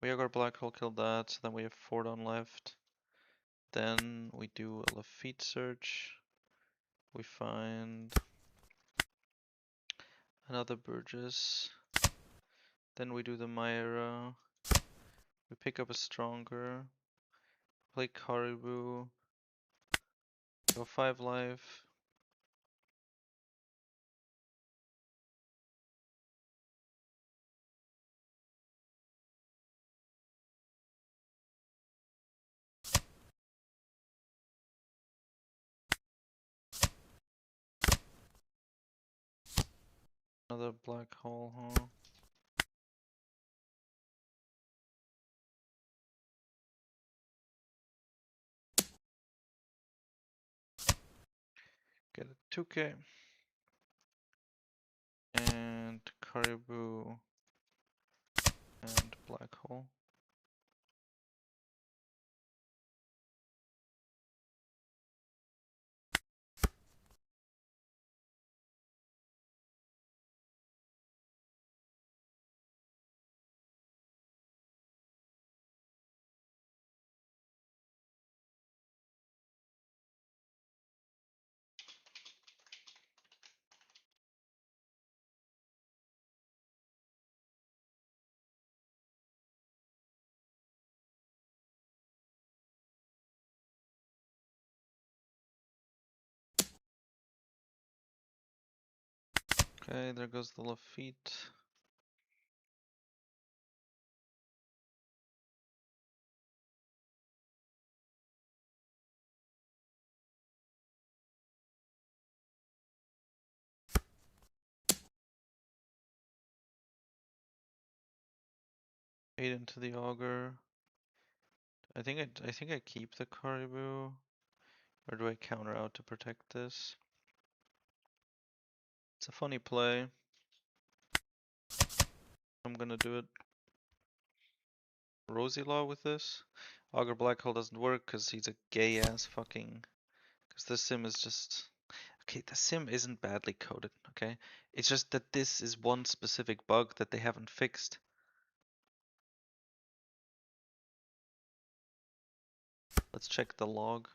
We have our Black Hole, killed that, so then we have 4 Dawn left. Then we do a Lafitte search. We find another Burgess. Then we do the Myra. We pick up a stronger. Play Caribou. Go 5 life. Another black hole, huh? Get a 2K. And Caribou and Black Hole. Okay, there goes the Lafitte. Eight into the auger. I think I keep the Caribou. Or do I counter out to protect this? It's a funny play. I'm gonna do it. Rosy Law with this. Augur Black Hole doesn't work because he's a gay ass fucking. Because the sim is just. Okay, the sim isn't badly coded, okay? It's just that this is one specific bug that they haven't fixed. Let's check the log.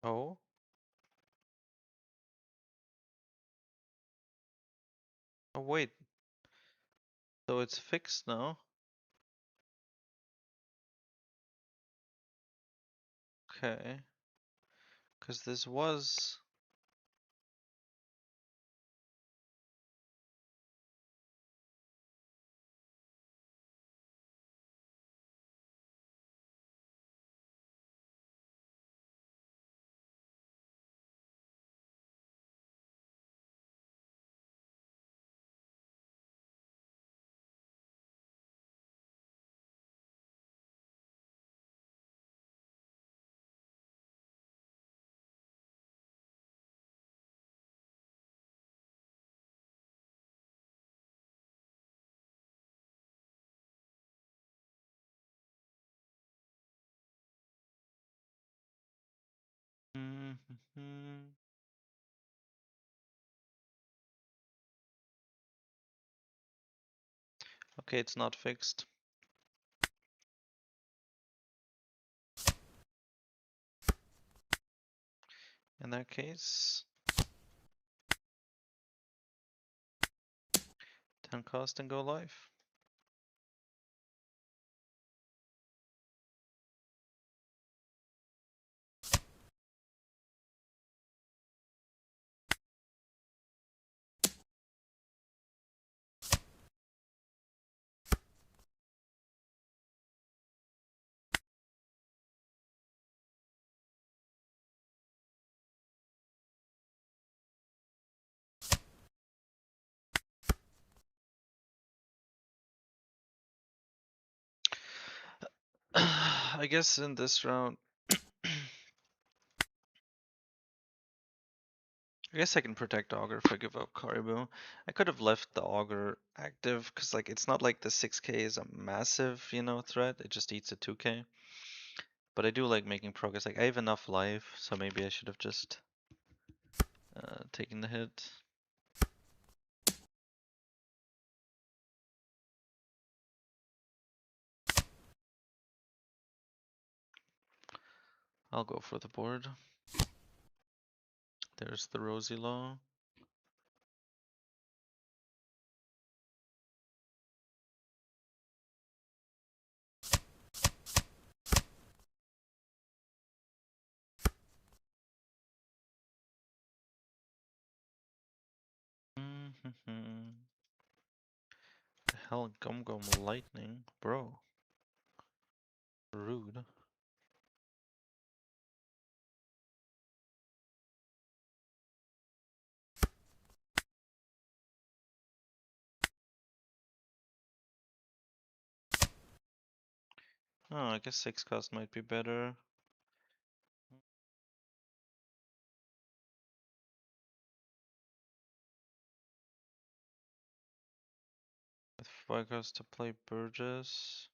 Oh. Oh wait. So it's fixed now. Okay. Because this was. Mm-hmm. Okay, it's not fixed. In that case, 10 cost and go live. I guess in this round, I guess I can protect Augur if I give up Caribou. I could have left the Augur active, because like it's not like the 6k is a massive, threat. It just eats a 2k. But I do like making progress. Like I have enough life, so maybe I should have just taken the hit. I'll go for the board. There's the Rosy Law. The hell, Gum Gum Lightning, bro. Rude. Oh, I guess 6 cost might be better. With 5 cost to play Burgess.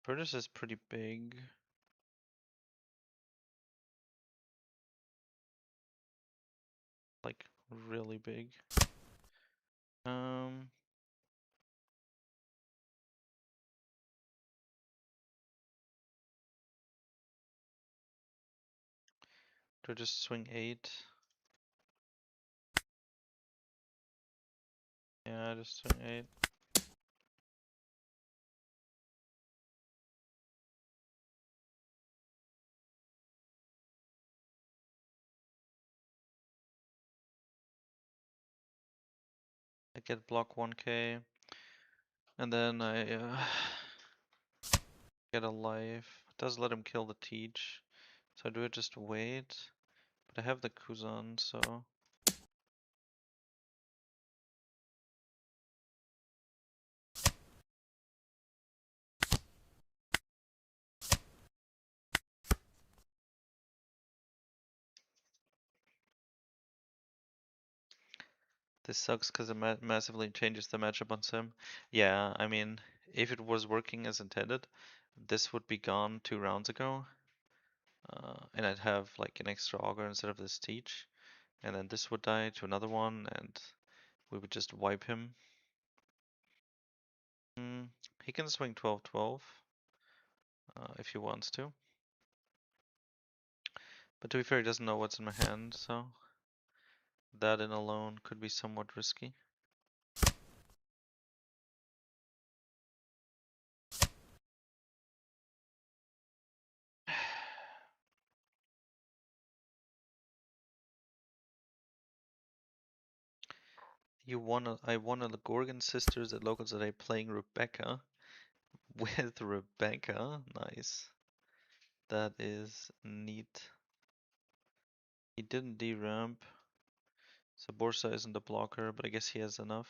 Burgess is pretty big. Like, really big. Um, do I just swing 8? Yeah, I just swing 8. I get block 1k. And then I get a life. It does let him kill the teach. So do I just wait? But I have the Kuzan, so this sucks because it massively changes the matchup on Sim. Yeah, I mean, if it was working as intended, this would be gone 2 rounds ago. And I'd have like an extra auger instead of this teach. And then this would die to another one, and we would just wipe him. He can swing 12-12 if he wants to. But to be fair, he doesn't know what's in my hand, so that in alone could be somewhat risky. I won a Gorgon Sisters at locals today playing Rebecca with Rebecca. Nice. That is neat. He didn't deramp. So Borsa isn't a blocker, but I guess he has enough.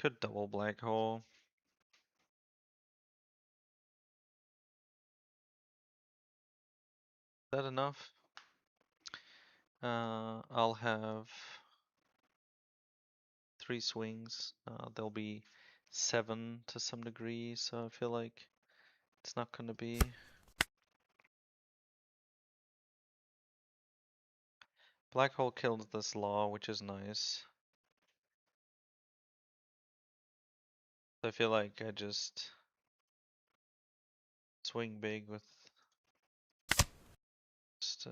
Could double black hole. Is that enough? I'll have 3 swings. There'll be 7 to some degree, so I feel like it's not gonna be. Black hole killed this law, which is nice. I feel like I just swing big with just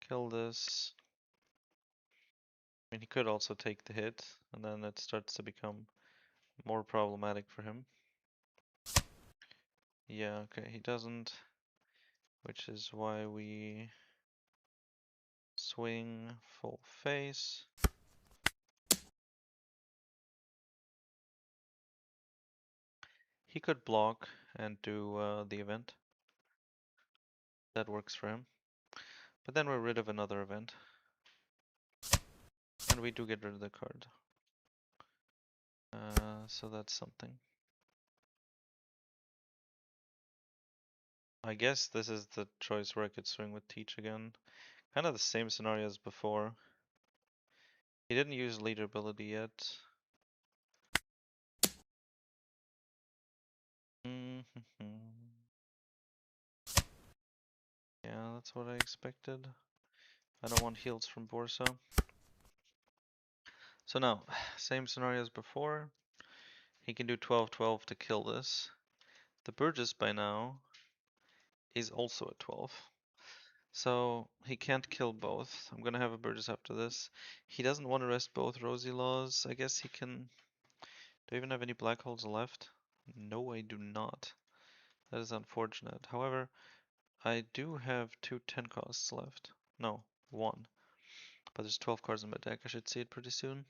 kill this. I mean, he could also take the hit, and then it starts to become more problematic for him. Yeah, okay, he doesn't, which is why we swing full face. He could block and do the event. That works for him. But then we're rid of another event. And we do get rid of the card. So that's something. I guess this is the choice where I could swing with Teach again. Kind of the same scenario as before. He didn't use leader ability yet. Yeah, that's what I expected. I don't want heals from Borsa. So now, same scenario as before. He can do 12-12 to kill this. The Burgess by now is also at 12. So he can't kill both. I'm gonna have a Burgess after this. He doesn't want to rest both Rosy Laws. I guess he can. Do I even have any black holes left? No, I do not. That is unfortunate. However, I do have 2 10 costs left. No, 1. But there's 12 cards in my deck. I should see it pretty soon.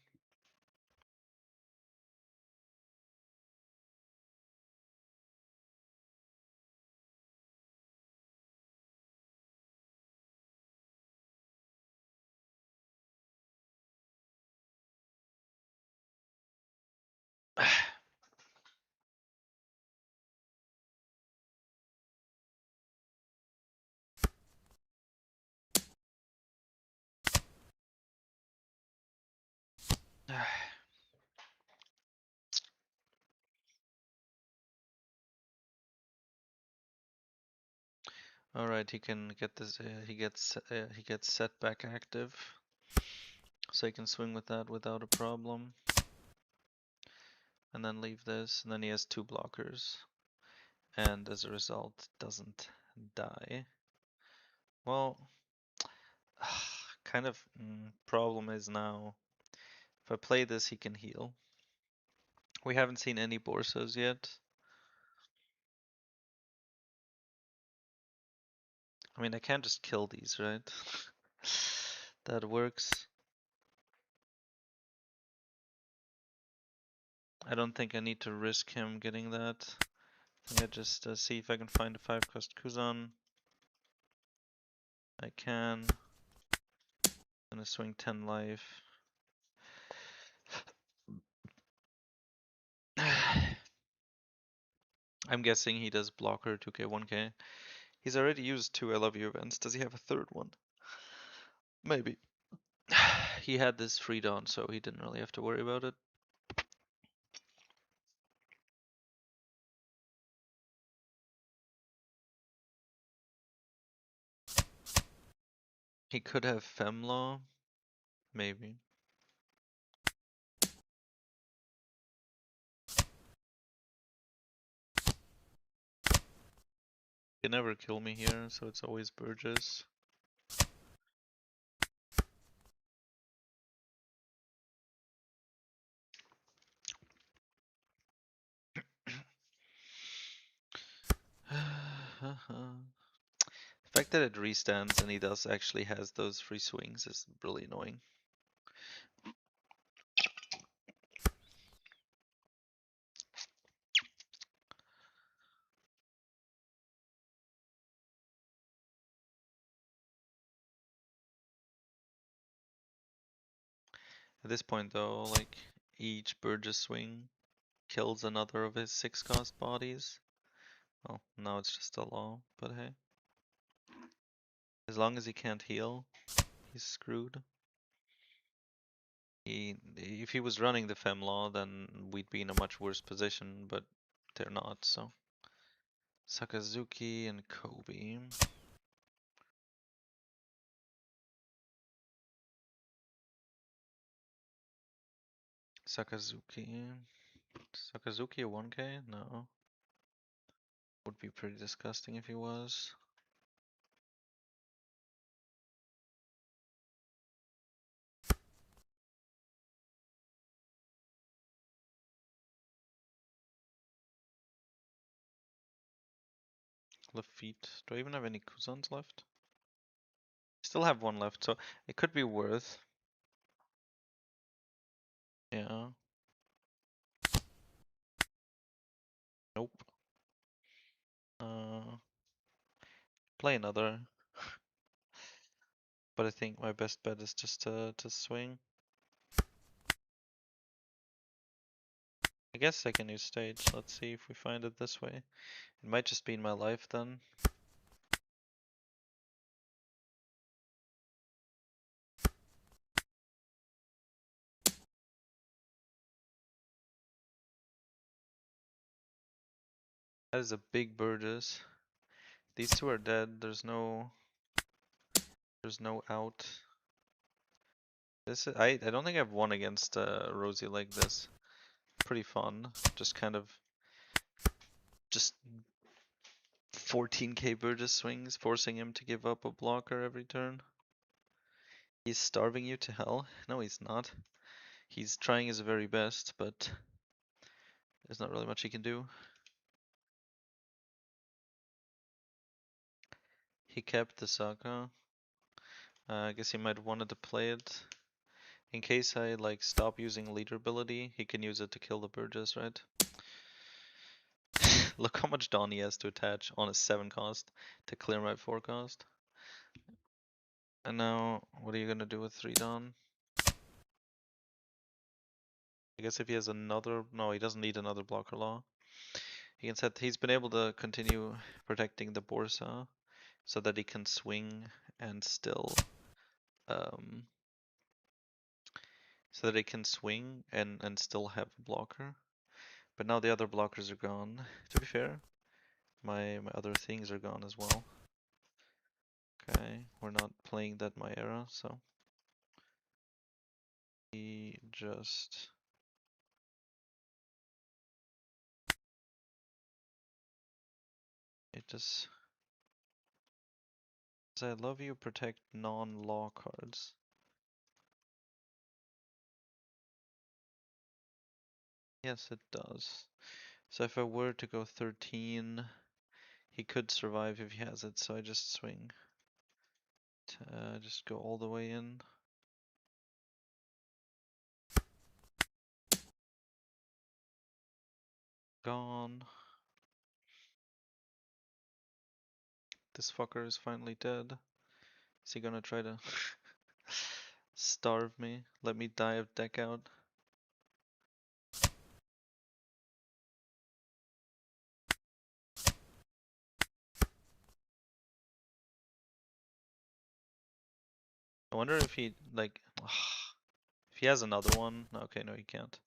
All right, he can get this. He gets setback active, so he can swing with that without a problem, and then leave this, and then he has 2 blockers, and as a result, doesn't die. Well, kind of problem is now, if I play this, he can heal. We haven't seen any Borsas yet. I mean, I can't just kill these, right? That works. I don't think I need to risk him getting that. I think I just see if I can find a 5-cost Kuzan. I can. Gonna swing 10 life. I'm guessing he does blocker 2k, 1k. He's already used 2 I love you events. Does he have a third one? Maybe. He had this freed on, so he didn't really have to worry about it. He could have Femlaw, maybe. He can never kill me here, so it's always Burgess. The fact that it restands and he does actually has those free swings is really annoying. At this point though, like each Burgess swing kills another of his 6-cost bodies. Well, now it's just a law, but hey. As long as he can't heal, he's screwed. If he was running the Femlaw, then we'd be in a much worse position, but they're not, so. Sakazuki and Kobe. Sakazuki. Sakazuki a 1k? No. Would be pretty disgusting if he was. Lafitte. Do I even have any Kuzans left? Still have 1 left, so it could be worth. Yeah. Nope. Play another. But I think my best bet is just to swing. I guess I can use stage. Let's see if we find it this way. It might just be in my life then. That is a big Burgess. These 2 are dead. There's no out. This is, I don't think I've won against Rosie like this. Pretty fun. Just kind of just 14k Burgess swings, forcing him to give up a blocker every turn. He's starving you to hell. No, he's not. He's trying his very best, but there's not really much he can do. He kept the Saka. I guess he might have wanted to play it. In case I like stop using leader ability, he can use it to kill the Burgess, right? Look how much Dawn he has to attach on a 7-cost to clear my 4-cost. And now, what are you gonna do with 3 Dawn? I guess if he has another, no, he doesn't need another blocker law. He can set, he's been able to continue protecting the Borsa so that he can swing and still, um, so that he can swing and still have a blocker. But now the other blockers are gone. To be fair, my other things are gone as well. Okay, we're not playing that my era, so he just it just says, I love you, protect non-law cards. Yes, it does. So if I were to go 13, he could survive if he has it, so I just swing. Just go all the way in. Gone. This fucker is finally dead. Is he gonna try to starve me? Let me die of deck out? I wonder if he, like, if he has another one. Okay, no, he can't.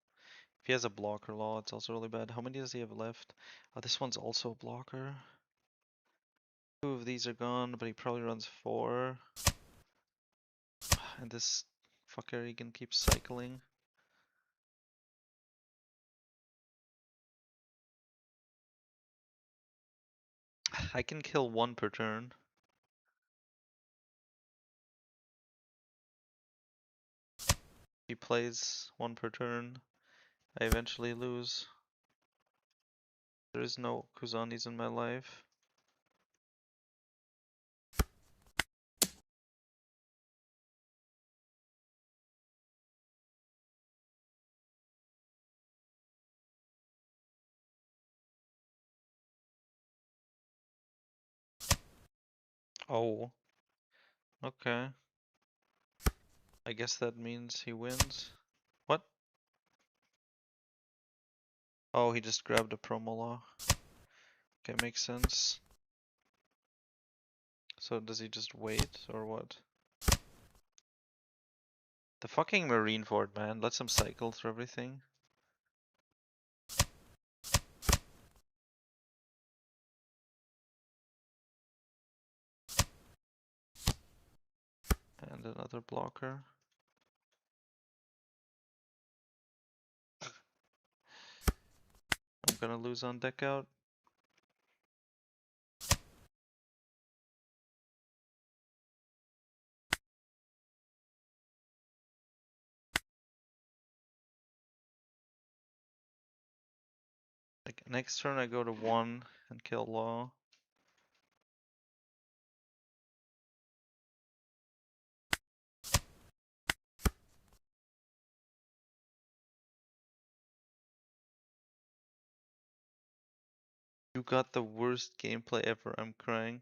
If he has a blocker law, it's also really bad. How many does he have left? Oh, this one's also a blocker. 2 of these are gone, but he probably runs 4. And this fucker, he can keep cycling. I can kill 1 per turn. He plays 1 per turn. I eventually lose. There is no Kuzanis in my life. Oh. Okay. I guess that means he wins. What? Oh, he just grabbed a promo law. Okay, makes sense. So does he just wait, or what? The fucking Marine Fort, man. Lets him cycle through everything. And another blocker. I'm gonna lose on deck out. Like, next turn I go to 1 and kill Law. You got the worst gameplay ever, I'm crying.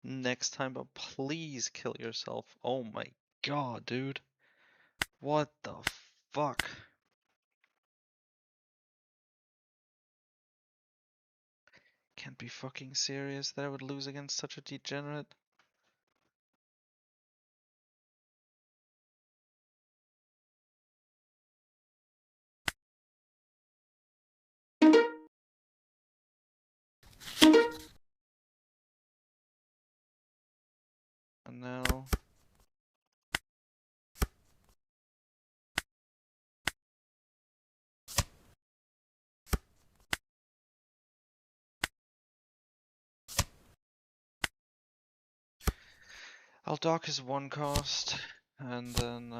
Next time, but please kill yourself. Oh my god, dude. What the fuck? Can't be fucking serious that I would lose against such a degenerate. And now... I'll dock his one cost, and then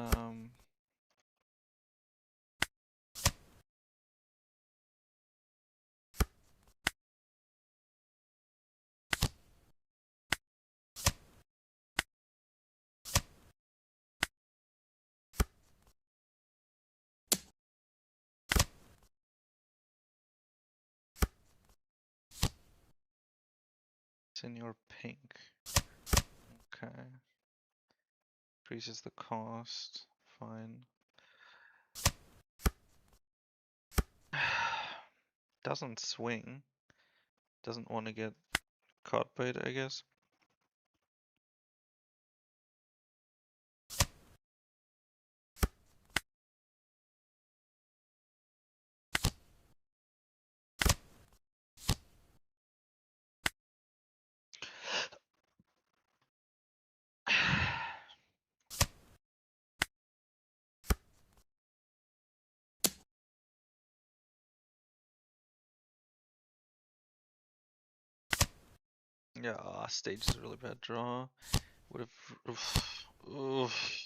Senior Pink. Okay. Increases the cost. Fine. Doesn't swing. Doesn't want to get caught by it, I guess. Yeah, stage is a really bad draw. Would have. Oof.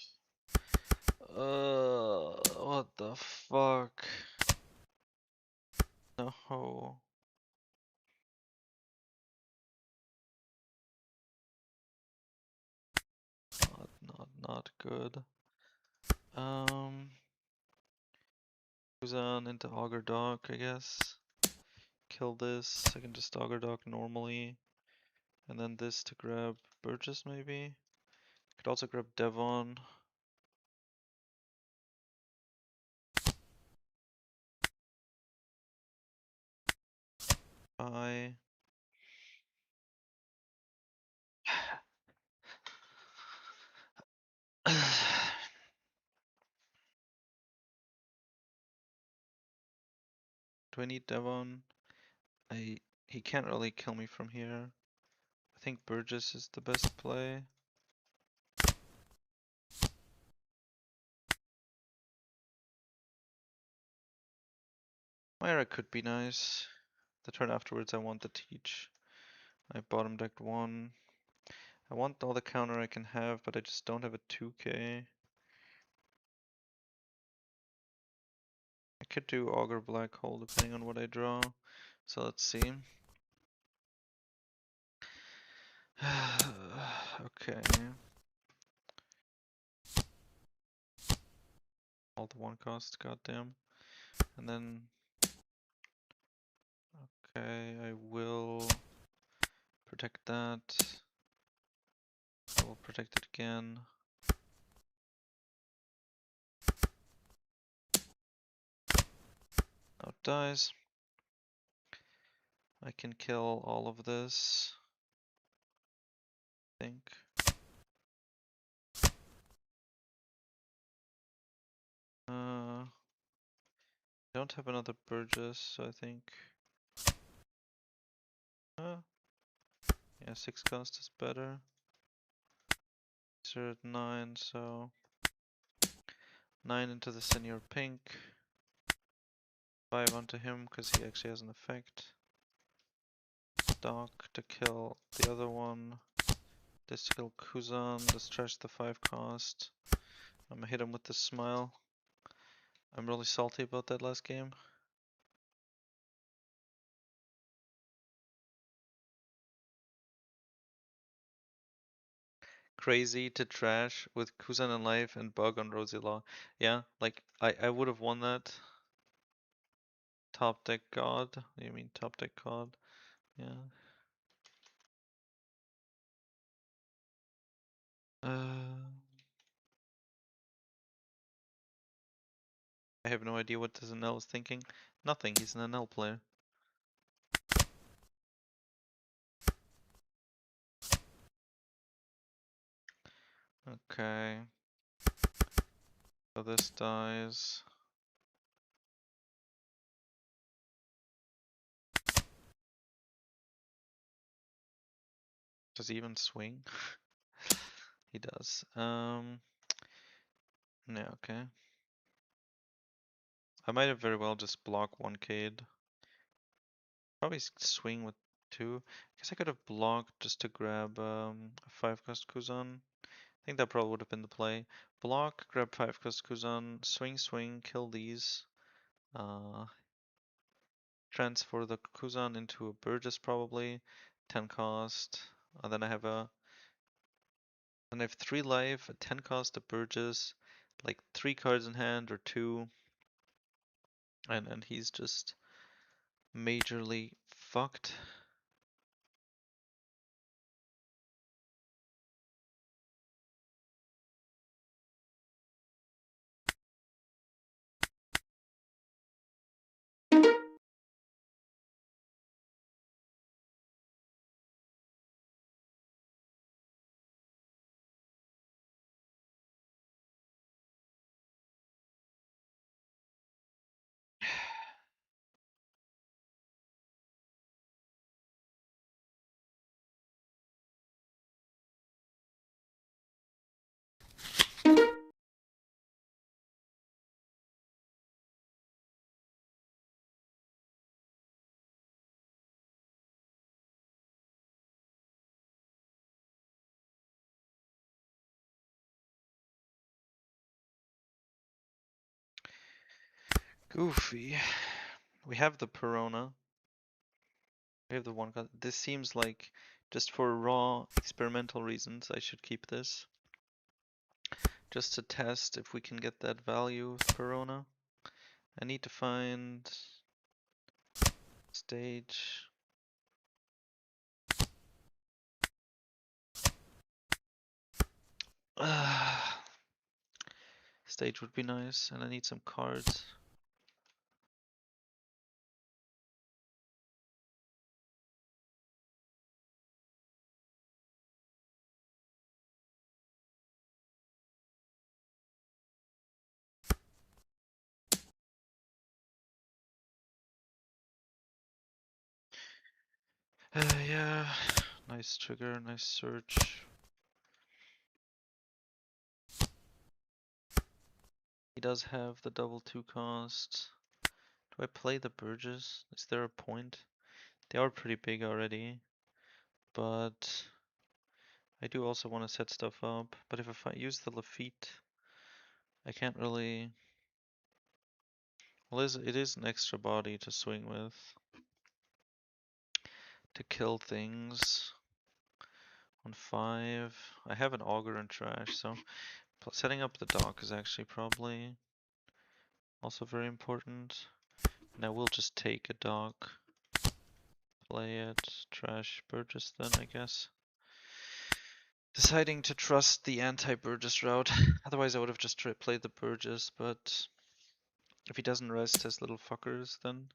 What the fuck? No. Not good. Goes on into Auger Dock, I guess. Kill this. I can just Auger Dock normally. And then this to grab Burgess, maybe? Could also grab Devon. I. Do I need Devon? He can't really kill me from here. I think Burgess is the best play. Myra could be nice. The turn afterwards I want the teach. I bottom decked one. I want all the counter I can have, but I just don't have a 2k. I could do Augur Black Hole depending on what I draw. So let's see. Okay. All the one cost, goddamn. And then okay, I will protect that. I will protect it again. Now it dies. I can kill all of this. I think. I don't have another Burgess, so I think. Yeah, 6 cost is better. These are at 9, so 9 into the Senior Pink. 5 onto him because he actually has an effect. Dock to kill the other one. This to kill Kuzan, this trash the 5 cost. I'm gonna hit him with the smile. I'm really salty about that last game. Crazy to trash with Kuzan in life and bug on Rosie Law. Yeah, like I would have won that. Top deck god. You mean top deck god? Yeah. I have no idea what this NL is thinking. Nothing, he's an NL player. Okay. So this dies. Does he even swing? He does. Yeah, okay. I might have very well just block 1k'd. Probably swing with 2. I guess I could have blocked just to grab a 5 cost Kuzan. think that probably would have been the play. Block, grab 5 cost Kuzan, swing, swing, kill these. Transfer the Kuzan into a Burgess probably. 10 cost. And then I have a. Then I have 3 life, a 10 cost, a Burgess, like 3 cards in hand or 2. And he's just majorly fucked. Goofy. We have the Perona. We have the one card. This seems like, just for raw experimental reasons, I should keep this. Just to test if we can get that value with Perona. I need to find stage. Stage would be nice, and I need some cards. Yeah, nice trigger, nice search. He does have the double 2 cost. Do I play the Burgess? Is there a point? They are pretty big already, but I do also want to set stuff up. But if I use the Lafitte, I can't really. Well, it is an extra body to swing with to kill things on 5. I have an auger and trash, so setting up the dock is actually probably also very important. And I will just take a dock, play it, trash Burgess then, I guess. Deciding to trust the anti-Burgess route. Otherwise I would have just played the Burgess, but if he doesn't rest his little fuckers, then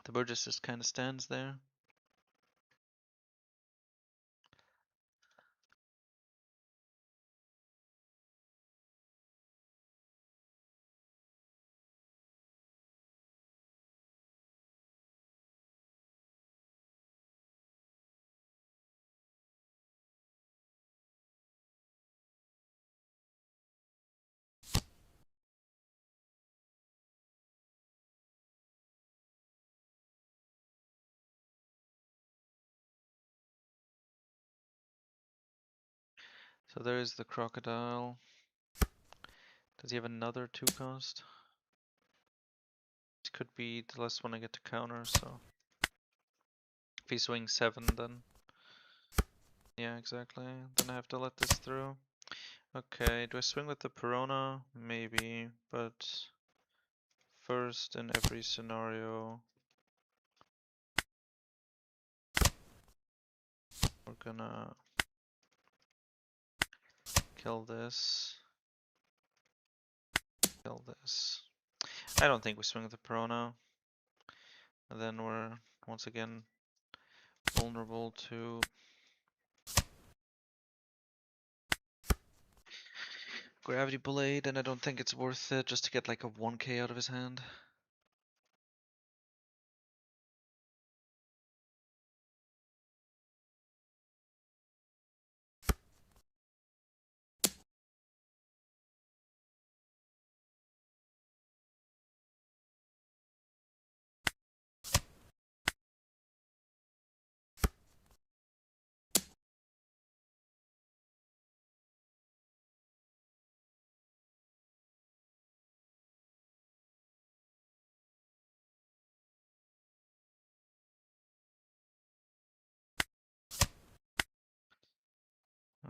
the Burgess just kind of stands there. So there is the crocodile. Does he have another 2 cost? It could be the last one I get to counter, so if he swings 7 then. Yeah, exactly. Then I have to let this through. Okay, do I swing with the Perona? Maybe, but first in every scenario we're gonna kill this. Kill this. I don't think we swing with the Perona. And then we're once again vulnerable to Gravity Blade, and I don't think it's worth it just to get like a 1k out of his hand.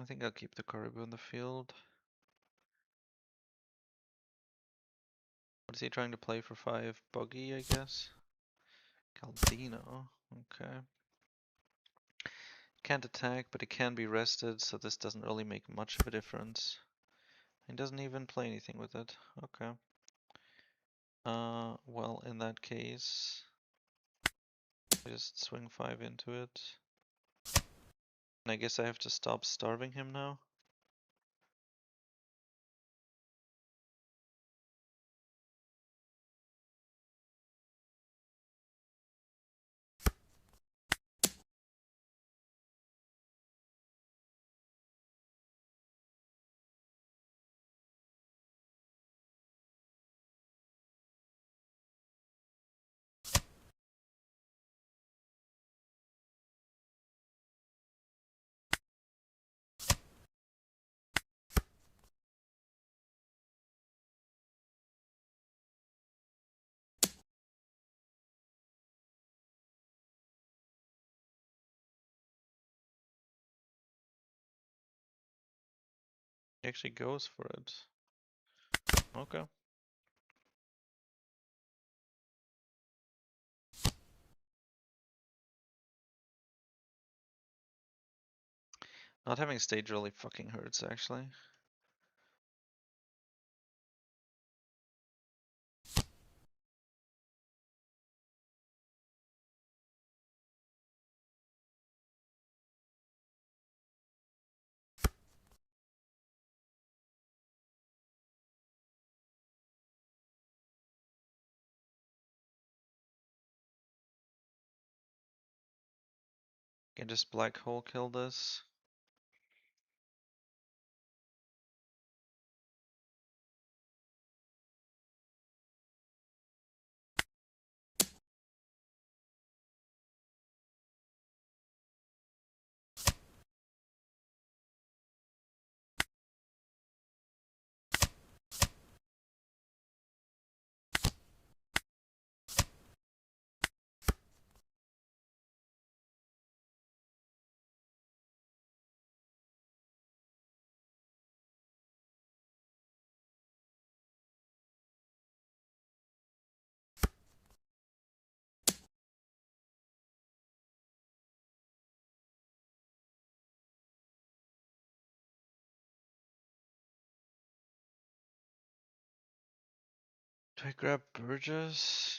I think I'll keep the Caribou in the field. What is he trying to play for 5? Buggy, I guess? Caldino, okay. Can't attack, but it can be rested, so this doesn't really make much of a difference. He doesn't even play anything with it, okay. Well, in that case, I just swing 5 into it. And I guess I have to stop starving him now. He actually goes for it. Okay. Not having stage really fucking hurts, actually. Can just black hole kill this. Do I grab Burgess?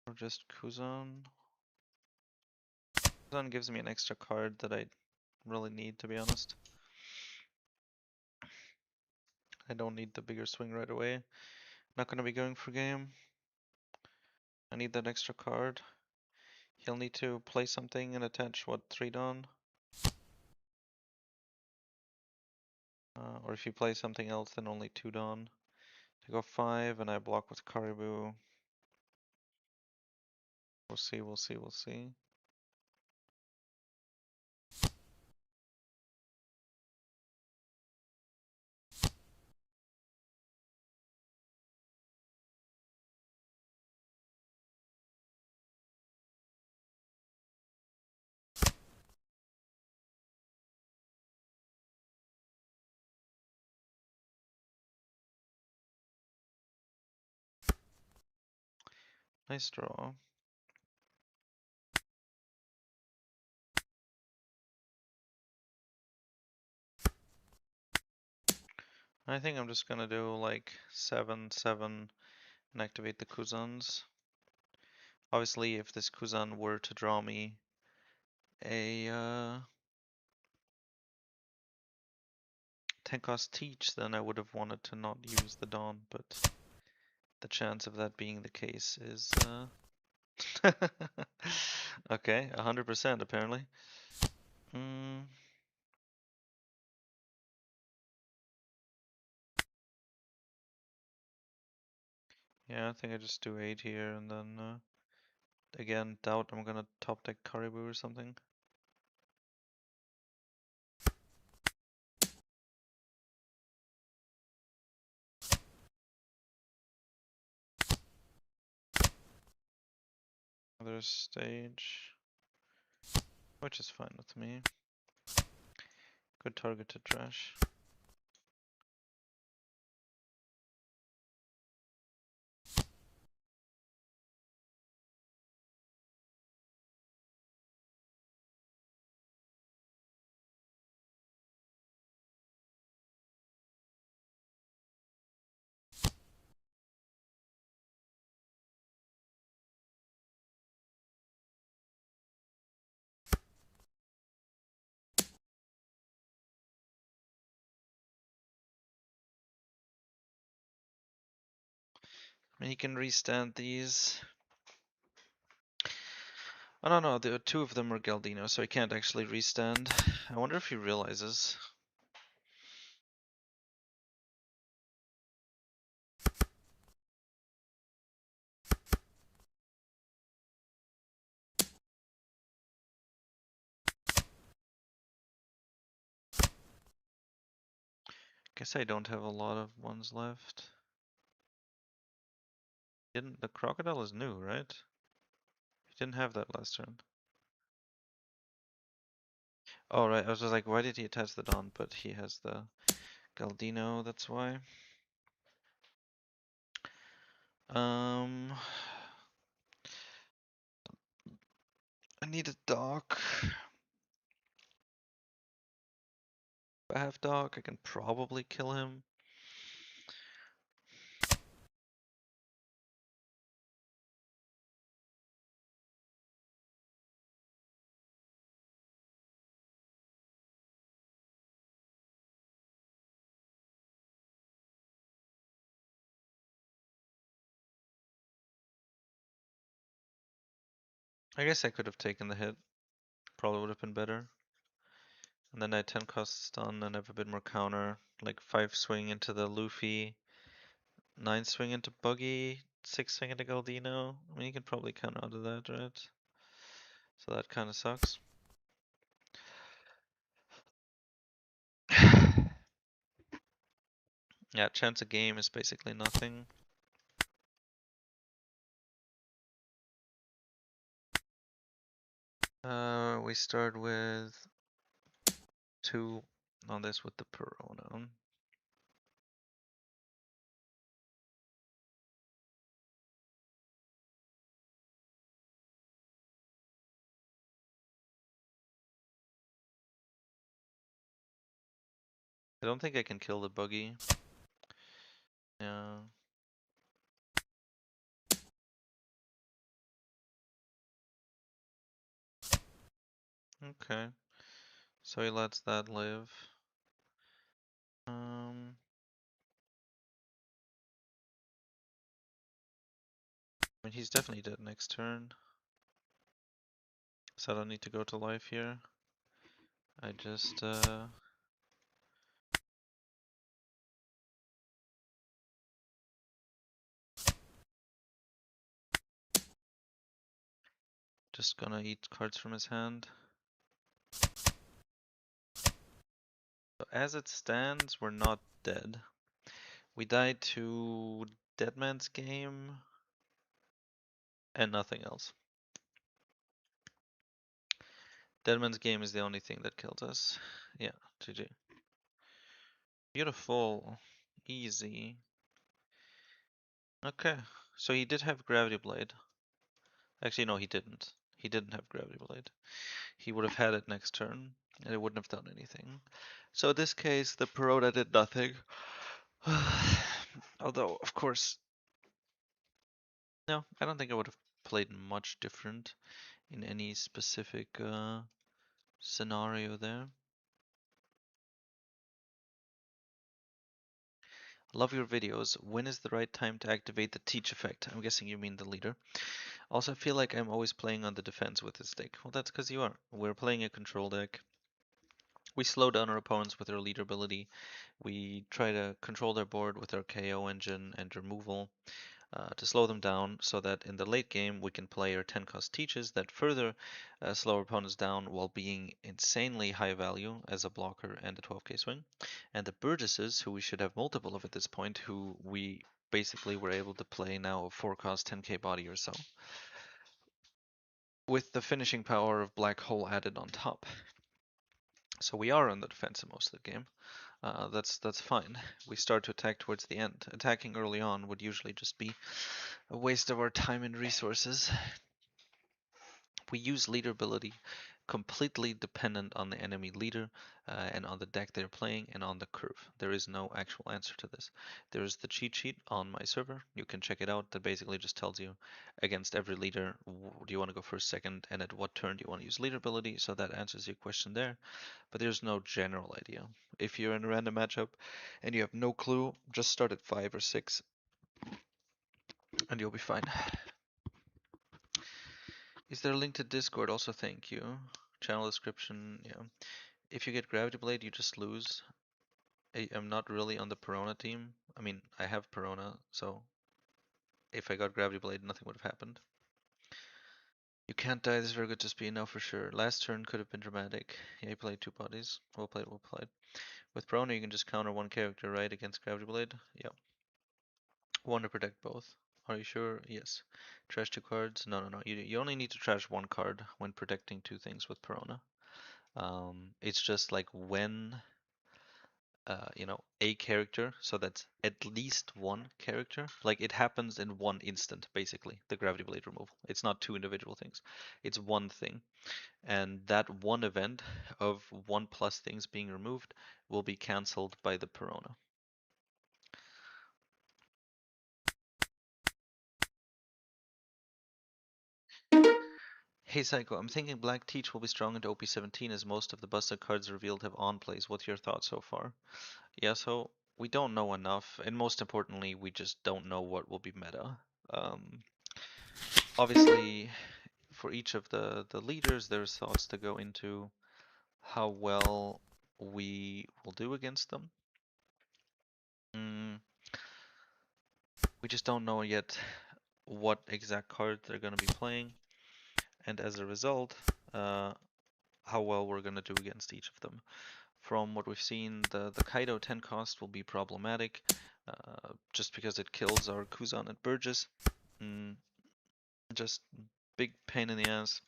Or just Kuzan? Kuzan gives me an extra card that I really need, to be honest. I don't need the bigger swing right away. Not gonna be going for game. I need that extra card. He'll need to play something and attach, what, 3 Dawn? Or if he plays something else, then only 2 Dawn. I go 5 and I block with Caribou. We'll see, we'll see, we'll see. Nice draw. I think I'm just gonna do like 7, 7 and activate the Kuzans. Obviously, if this Kuzan were to draw me a 10 cost teach, then I would have wanted to not use the Dawn, but the chance of that being the case is okay, 100% apparently. Yeah, I think I just do 8 here and then again, doubt I'm gonna top deck Caribou or something. Other stage, which is fine with me. Good target to trash. I mean, he can restand these. I don't know, the two of them are Galdino, so he can't actually restand. I wonder if he realizes. Guess I don't have a lot of ones left. Didn't the crocodile is new, right? He didn't have that last turn. Oh right, I was just like, why did he attach the Dawn? But he has the Galdino, that's why. Um, I need a dock. If I have dock, I can probably kill him. I guess I could have taken the hit. Probably would have been better. And then I had 10 cost stun and have a bit more counter. Like 5 swing into the Luffy, 9 swing into Buggy, 6 swing into Galdino. I mean, you can probably counter out of that, right? So that kind of sucks. Yeah, chance of game is basically nothing. We start with 2 on this with the Perona. I don't think I can kill the Buggy. Yeah. Okay. So he lets that live. I mean, he's definitely dead next turn. So I don't need to go to life here. I just gonna eat cards from his hand. So as it stands, we're not dead. We died to Deadman's Game and nothing else. Deadman's Game is the only thing that killed us. Yeah, GG. Beautiful. Easy. Okay, so he did have Gravity Blade. Actually, no, he didn't. He didn't have Gravity Blade. He would have had it next turn, and it wouldn't have done anything. So in this case, the Perona did nothing. Although, of course, no, I don't think I would have played much different in any specific scenario there. Love your videos. When is the right time to activate the teach effect? I'm guessing you mean the leader. Also, I feel like I'm always playing on the defense with this deck. Well, that's because you are. We're playing a control deck. We slow down our opponents with our leader ability. We try to control their board with our KO engine and removal to slow them down so that in the late game we can play our 10 cost teaches that further slow our opponents down while being insanely high value as a blocker and a 12k swing. And the Burgesses, who we should have multiple of at this point, who we basically were able to play now a 4 cost 10k body or so, with the finishing power of Black Hole added on top. So we are on the defensive most of the game. That's fine. We start to attack towards the end. Attacking early on would usually just be a waste of our time and resources. We use leader ability completely dependent on the enemy leader and on the deck they're playing and on the curve. There is no actual answer to this. There is the cheat sheet on my server. You can check it out. That basically just tells you against every leader, do you want to go first, second, and at what turn do you want to use leader ability? So that answers your question there. But there's no general idea. If you're in a random matchup and you have no clue, just start at 5 or 6 and you'll be fine. Is there a link to Discord? Also, thank you. Channel description, yeah. If you get Gravity Blade, you just lose. I'm not really on the Perona team. I mean, I have Perona, so if I got Gravity Blade, nothing would have happened. You can't die, this is very good to speed now for sure. Last turn could have been dramatic. Yeah, he played two bodies. Well played, well played. With Perona, you can just counter one character, right, against Gravity Blade? Yep. One to protect both. Are you sure? Yes. Trash two cards? No, no, no. You only need to trash one card when protecting two things with Perona. It's just like when a character, so that's at least one character. Like it happens in one instant, basically, the Gravity Blade removal. It's not two individual things, it's one thing. And that one event of one plus things being removed will be cancelled by the Perona. Hey Psycho, I'm thinking Black Teach will be strong into OP17 as most of the busted cards revealed have on plays. What's your thoughts so far? Yeah, so we don't know enough, and most importantly, we just don't know what will be meta. Um, Obviously, for each of the leaders, there's thoughts to go into how well we will do against them. We just don't know yet what exact cards they're going to be playing, and as a result, how well we're going to do against each of them. From what we've seen, the Kaido 10 cost will be problematic, just because it kills our Kuzan and Burgess. Just big pain in the ass.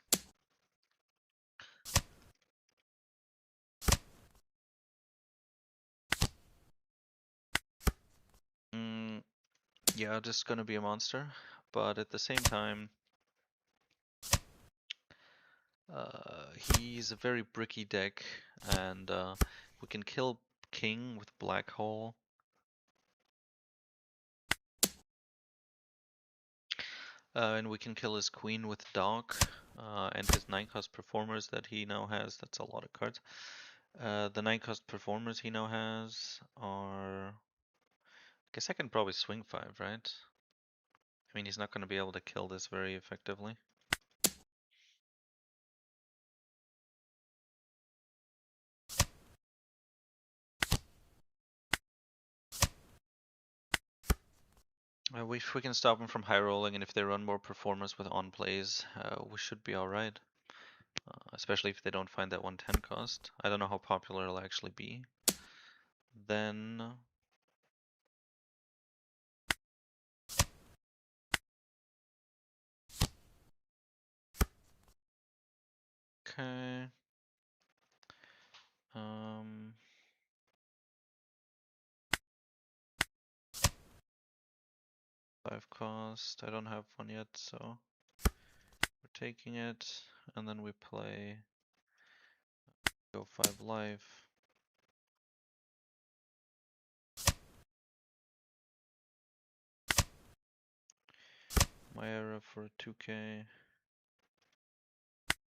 Yeah, just gonna be a monster, but at the same time, he's a very bricky deck, and we can kill King with Black Hole. And we can kill his Queen with Dock, and his 9-cost performers that he now has. That's a lot of cards. The 9-cost performers he now has are... I guess I can probably swing 5, right? I mean, he's not going to be able to kill this very effectively. If we can stop them from high rolling, and if they run more performers with on plays, we should be alright. Especially if they don't find that 110 cost. I don't know how popular it'll actually be. Then... Okay. 5 cost. I don't have one yet, so we're taking it. And then we play... Go 5 life. My era for 2k.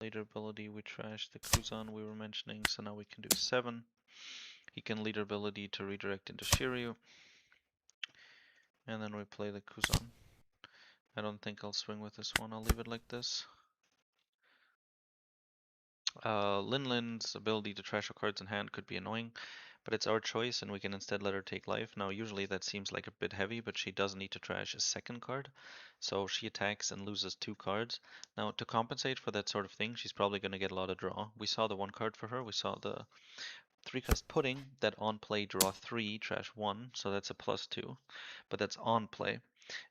Later ability, we trashed the Kuzan we were mentioning, so now we can do 7. He can leader ability to redirect into Shiryu. And then we play the Kuzan. I don't think I'll swing with this one, I'll leave it like this. Linlin's ability to trash our cards in hand could be annoying, but it's our choice and we can instead let her take life. Now usually that seems like a bit heavy, but she does need to trash a second card, so she attacks and loses 2 cards. Now to compensate for that sort of thing, she's probably going to get a lot of draw. We saw the 1 card for her, we saw the 3-cost Pudding, that on play draw 3, trash 1, so that's a +2, but that's on play.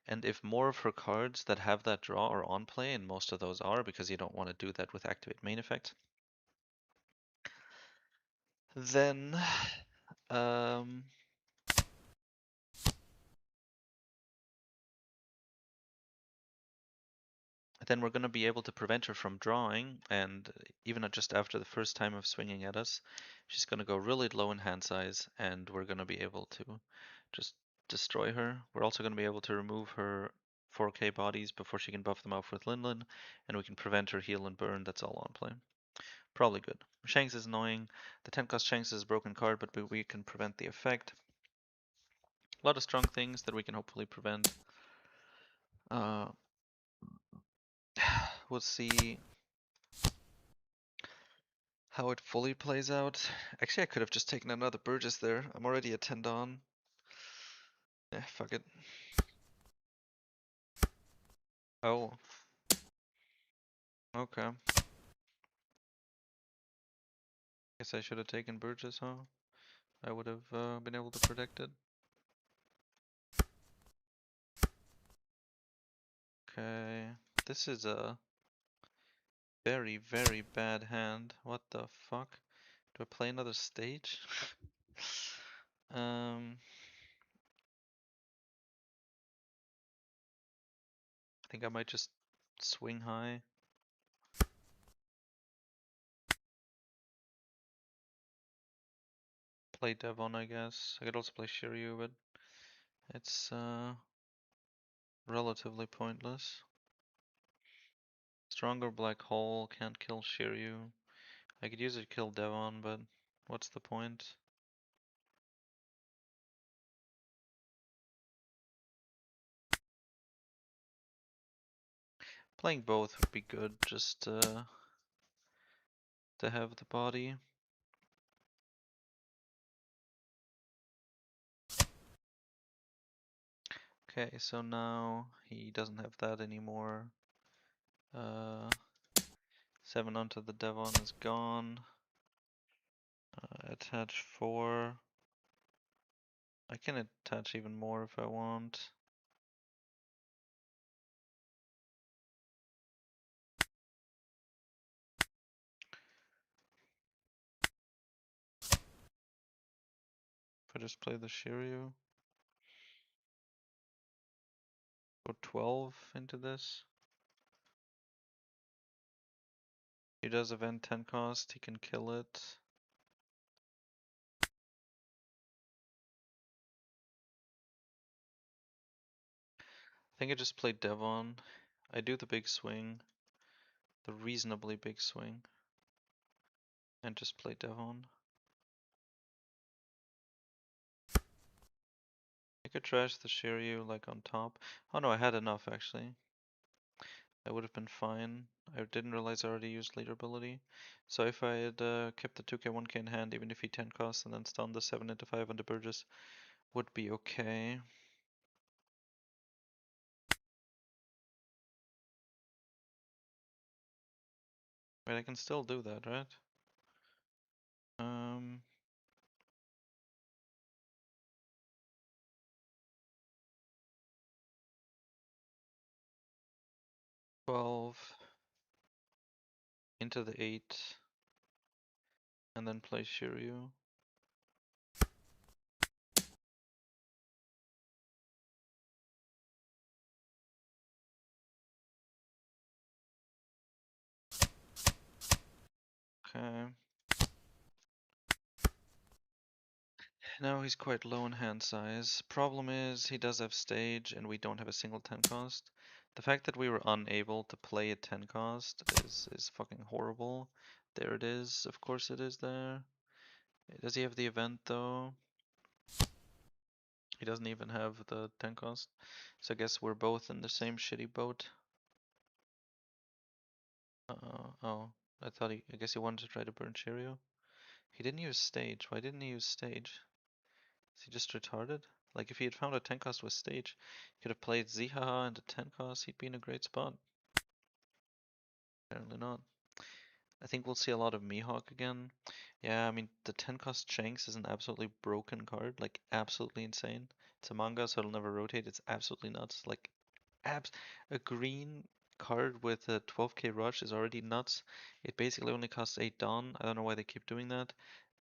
And if more of her cards that have that draw are on play, and most of those are because you don't want to do that with activate main effect, Then, um, then we're going to be able to prevent her from drawing, and even just after the first time of swinging at us, she's going to go really low in hand size, and we're going to be able to just destroy her. We're also going to be able to remove her 4K bodies before she can buff them off with Linlin, and we can prevent her heal and burn. That's all on play. Probably good. Shanks is annoying. The 10 cost Shanks is a broken card, but we can prevent the effect. A lot of strong things that we can hopefully prevent. Uh, we'll see how it fully plays out. Actually, I could have just taken another Burgess there. I'm already at 10 Dawn. Fuck it. Oh, okay. Guess I should have taken Burgess, huh? I would have been able to protect it. Okay. This is a very, very bad hand. What the fuck? Do I play another stage? I think I might just swing high. Play Devon, I guess. I could also play Shiryu, but it's relatively pointless. Stronger Black Hole can't kill Shiryu. I could use it to kill Devon, but what's the point? Playing both would be good, just to have the body. Okay, so now he doesn't have that anymore. 7 onto the Devon is gone. Attach 4. I can attach even more if I want. If I just play the Shiryu. Go 12 into this. He does event 10 cost, he can kill it. I think I just played Devon. I do the big swing, the reasonably big swing, and just play Devon. I could trash the Shiryu like on top. Oh no, I had enough actually. That would have been fine. I didn't realize I already used leader ability. So if I had kept the 2k 1k in hand, even if he 10 costs and then stunned the 7 into 5 on the Burgess, would be okay. But I can still do that, right? 12 into the 8 and then play Shiryu. Okay. Now he's quite low in hand size. Problem is he does have stage and we don't have a single 10 cost. The fact that we were unable to play a 10 cost is fucking horrible. There it is. Of course it is there. Does he have the event though? He doesn't even have the 10 cost. So I guess we're both in the same shitty boat. Oh, I guess he wanted to try to burn Cheerio. He didn't use stage. Why didn't he use stage? Is he just retarded? Like if he had found a 10 cost with stage, he could have played Zihaha and a 10 cost, he'd be in a great spot. Apparently not. I think we'll see a lot of Mihawk again. Yeah, I mean, the 10 cost Shanks is an absolutely broken card, like absolutely insane. It's a manga, so it'll never rotate. It's absolutely nuts. Like, a green card with a 12k rush is already nuts. It basically only costs 8 Dawn. I don't know why they keep doing that.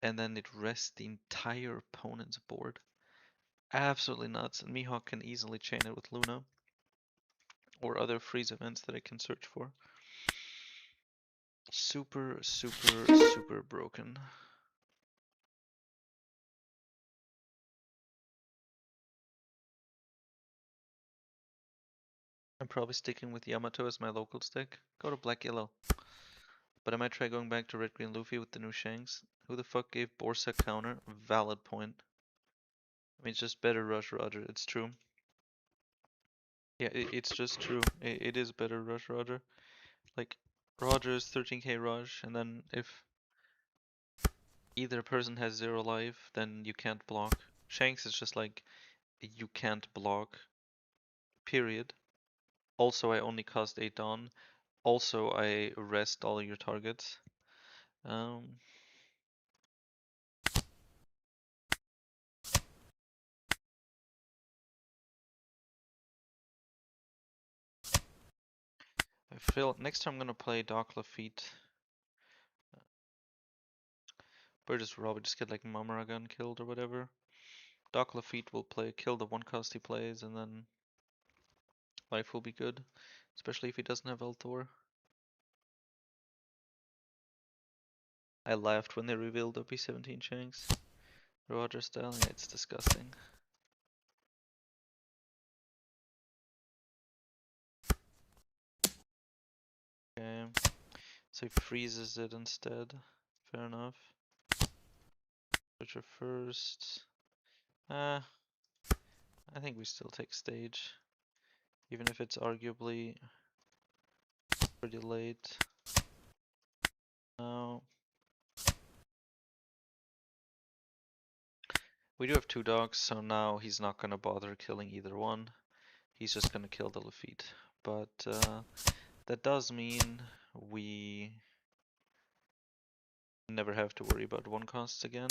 and then it rests the entire opponent's board. Absolutely nuts, and Mihawk can easily chain it with Luna or other freeze events that I can search for. Super, super, super broken. I'm probably sticking with Yamato as my local stick. Go to black yellow. But I might try going back to red green Luffy with the new Shanks. Who the fuck gave Borsa counter? Valid point. I mean, it's just better Rush Roger, it's true. Yeah, it's just true. It is better Rush Roger. Like, Roger is 13k Rush, and then if either person has 0 life, then you can't block. Shanks is just like, you can't block, period. Also, I only cost 8 Dawn. Also, I rest all your targets. Um, I feel next time I'm gonna play Dark Lafitte. Burgess will probably just get like Mamaragan killed or whatever. Dark Lafitte will play kill the one cost he plays, and then life will be good. Especially if he doesn't have Althor. I laughed when they revealed OP17 Shanks. Roger style, yeah, it's disgusting. Okay, so he freezes it instead. Fair enough. Searcher first. I think we still take stage. Even if it's arguably pretty late. Now, we do have 2 dogs, so now he's not gonna bother killing either one. He's just gonna kill the Lafitte. But that does mean we never have to worry about one costs again.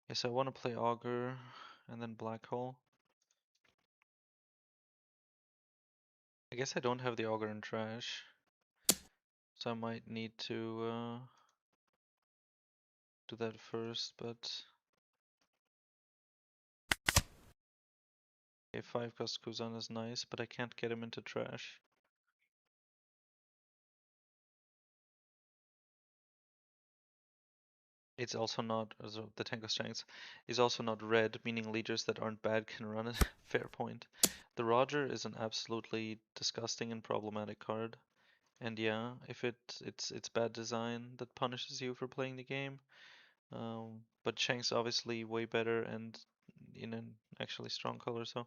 Yes, I want to play Augur and then Black Hole. I guess I don't have the Augur in trash, so I might need to do that first, but okay, 5 cost Kuzan is nice, but I can't get him into trash. It's also not, also the Tenko Strength is also not red, meaning leaders that aren't bad can run it. Fair point. The Roger is an absolutely disgusting and problematic card. And yeah, if it's bad design that punishes you for playing the game. But Shank's obviously way better and in an actually strong color, so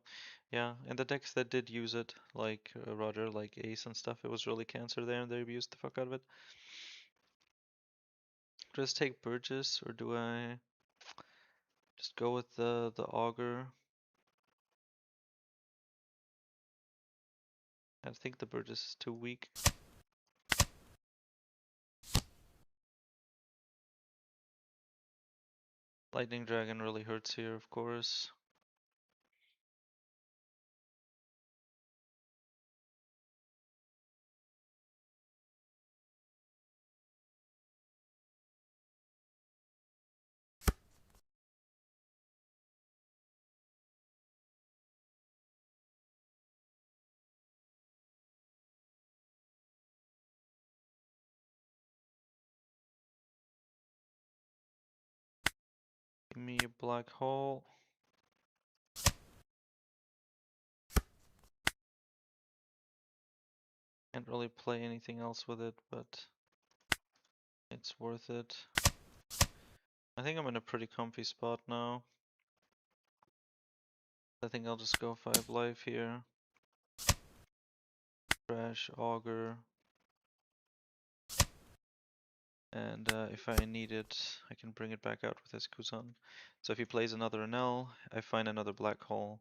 yeah. And the decks that did use it, like Roger, like Ace and stuff, it was really cancer there and they abused the fuck out of it. Just take Burgess, or do I just go with the Augur? I think the Burgess is too weak. Lightning Dragon really hurts here, of course. Give me a black hole. Can't really play anything else with it, but it's worth it. I think I'm in a pretty comfy spot now. I think I'll just go 5 life here. Trash, Augur. And if I need it, I can bring it back out with his Kuzan. So if he plays another NL, I find another black hole.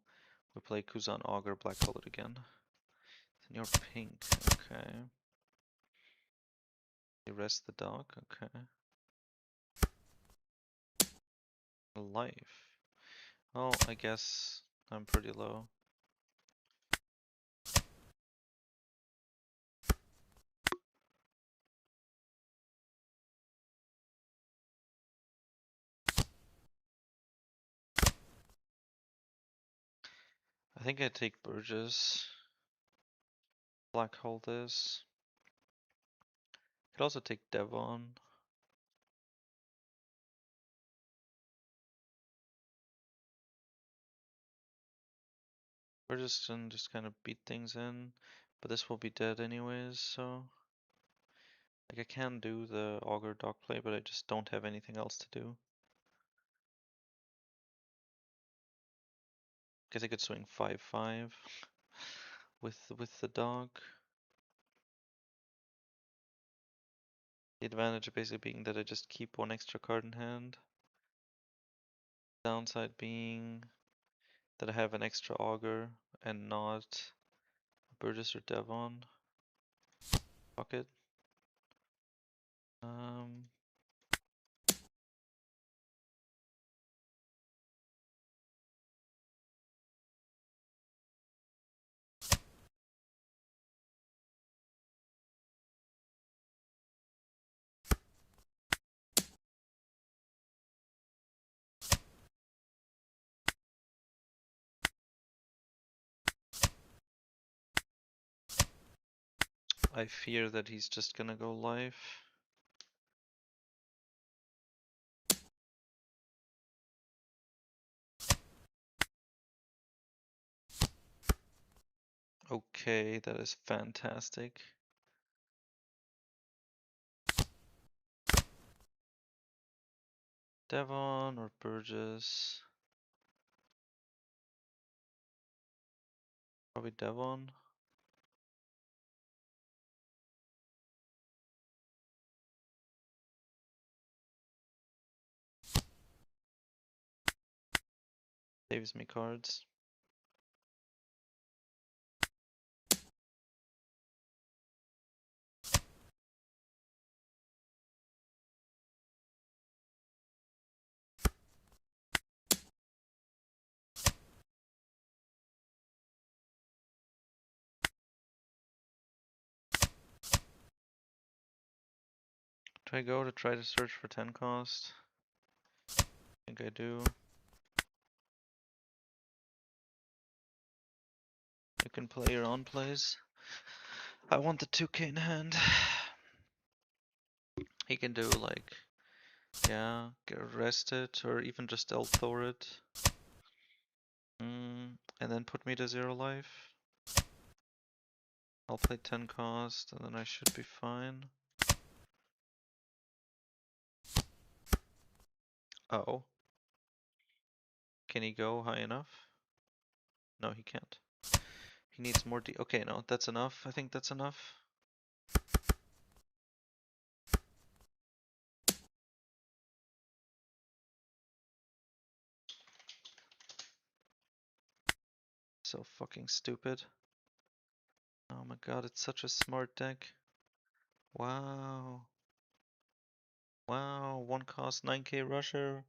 We play Kuzan, Augur, black hole it again. Then you're pink, okay. You rest the dog, okay. life. Well, I guess I'm pretty low. I think I take Burgess. Black hole this. Could also take Devon. Burgess can just kind of beat things in, but this will be dead anyways, so. Like I can do the Augur dog play, but I just don't have anything else to do. Guess I could swing 5-5 with the dog. The advantage basically being that I just keep one extra card in hand. Downside being that I have an extra Augur and not Burgess or Devon. Fuck it. I fear that he's just gonna go life. Okay, that is fantastic. Devon or Burgess? Probably Devon. Saves me cards. Do I go to try to search for 10 cost? I think I do. You can play your own plays. I want the 2k in hand. He can do like, yeah, get arrested or even just Thor it. And then put me to 0 life. I'll play 10 cost and then I should be fine. Oh. Can he go high enough? No, he can't. He needs more D. Okay, no, that's enough. I think that's enough. So fucking stupid. Oh my god, it's such a smart deck. Wow. Wow, 1 cost 9k rusher.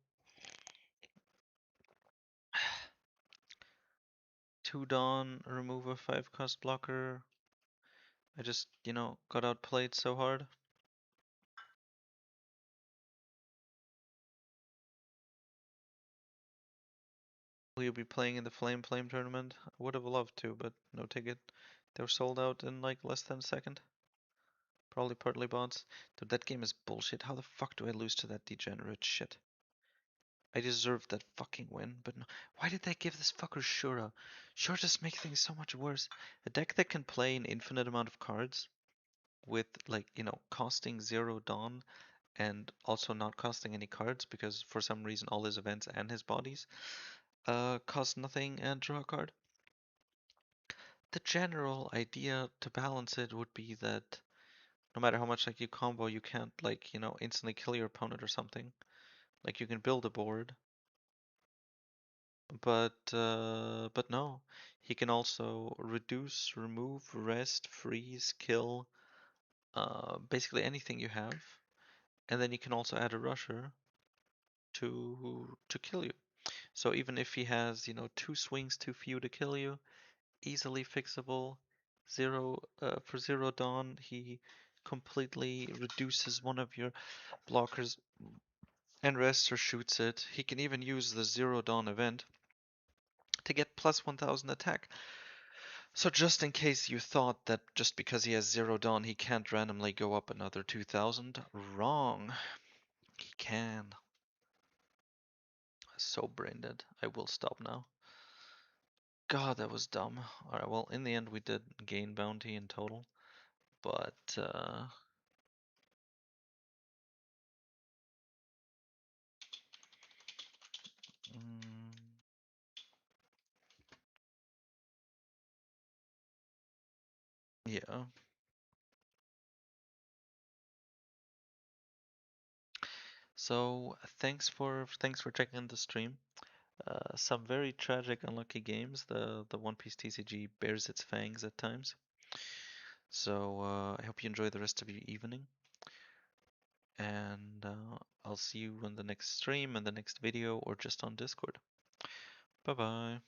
2 Dawn, remove a 5 cost blocker. I just, got outplayed so hard. Will you be playing in the Flame tournament? I would have loved to, but no ticket. They were sold out in like less than a second. Probably partly bots. Dude, that game is bullshit. How the fuck do I lose to that degenerate shit? I deserved that fucking win, but no. Why did they give this fucker Shura? Shura just makes things so much worse. A deck that can play an infinite amount of cards with like, costing 0 Dawn and also not costing any cards because for some reason all his events and his bodies cost nothing and draw a card. The general idea to balance it would be that no matter how much like you combo, you can't like, instantly kill your opponent or something. Like you can build a board, but no. He can also reduce, remove, rest, freeze, kill, basically anything you have. And then you can also add a rusher to kill you. So even if he has, you know, 2 swings too few to kill you, easily fixable. For 0 Dawn, he completely reduces one of your blockers and rests or shoots it. He can even use the 0 Dawn event to get plus 1000 attack. So just in case you thought that just because he has 0 Dawn he can't randomly go up another 2000, wrong. He can. So brain dead. I will stop now. God, that was dumb. Alright, well, in the end we did gain bounty in total, but mm, yeah. So thanks for checking the stream. Some very tragic, unlucky games. The One Piece TCG bears its fangs at times. So I hope you enjoy the rest of your evening, and I'll see you in the next stream and the next video, or just on Discord. Bye bye.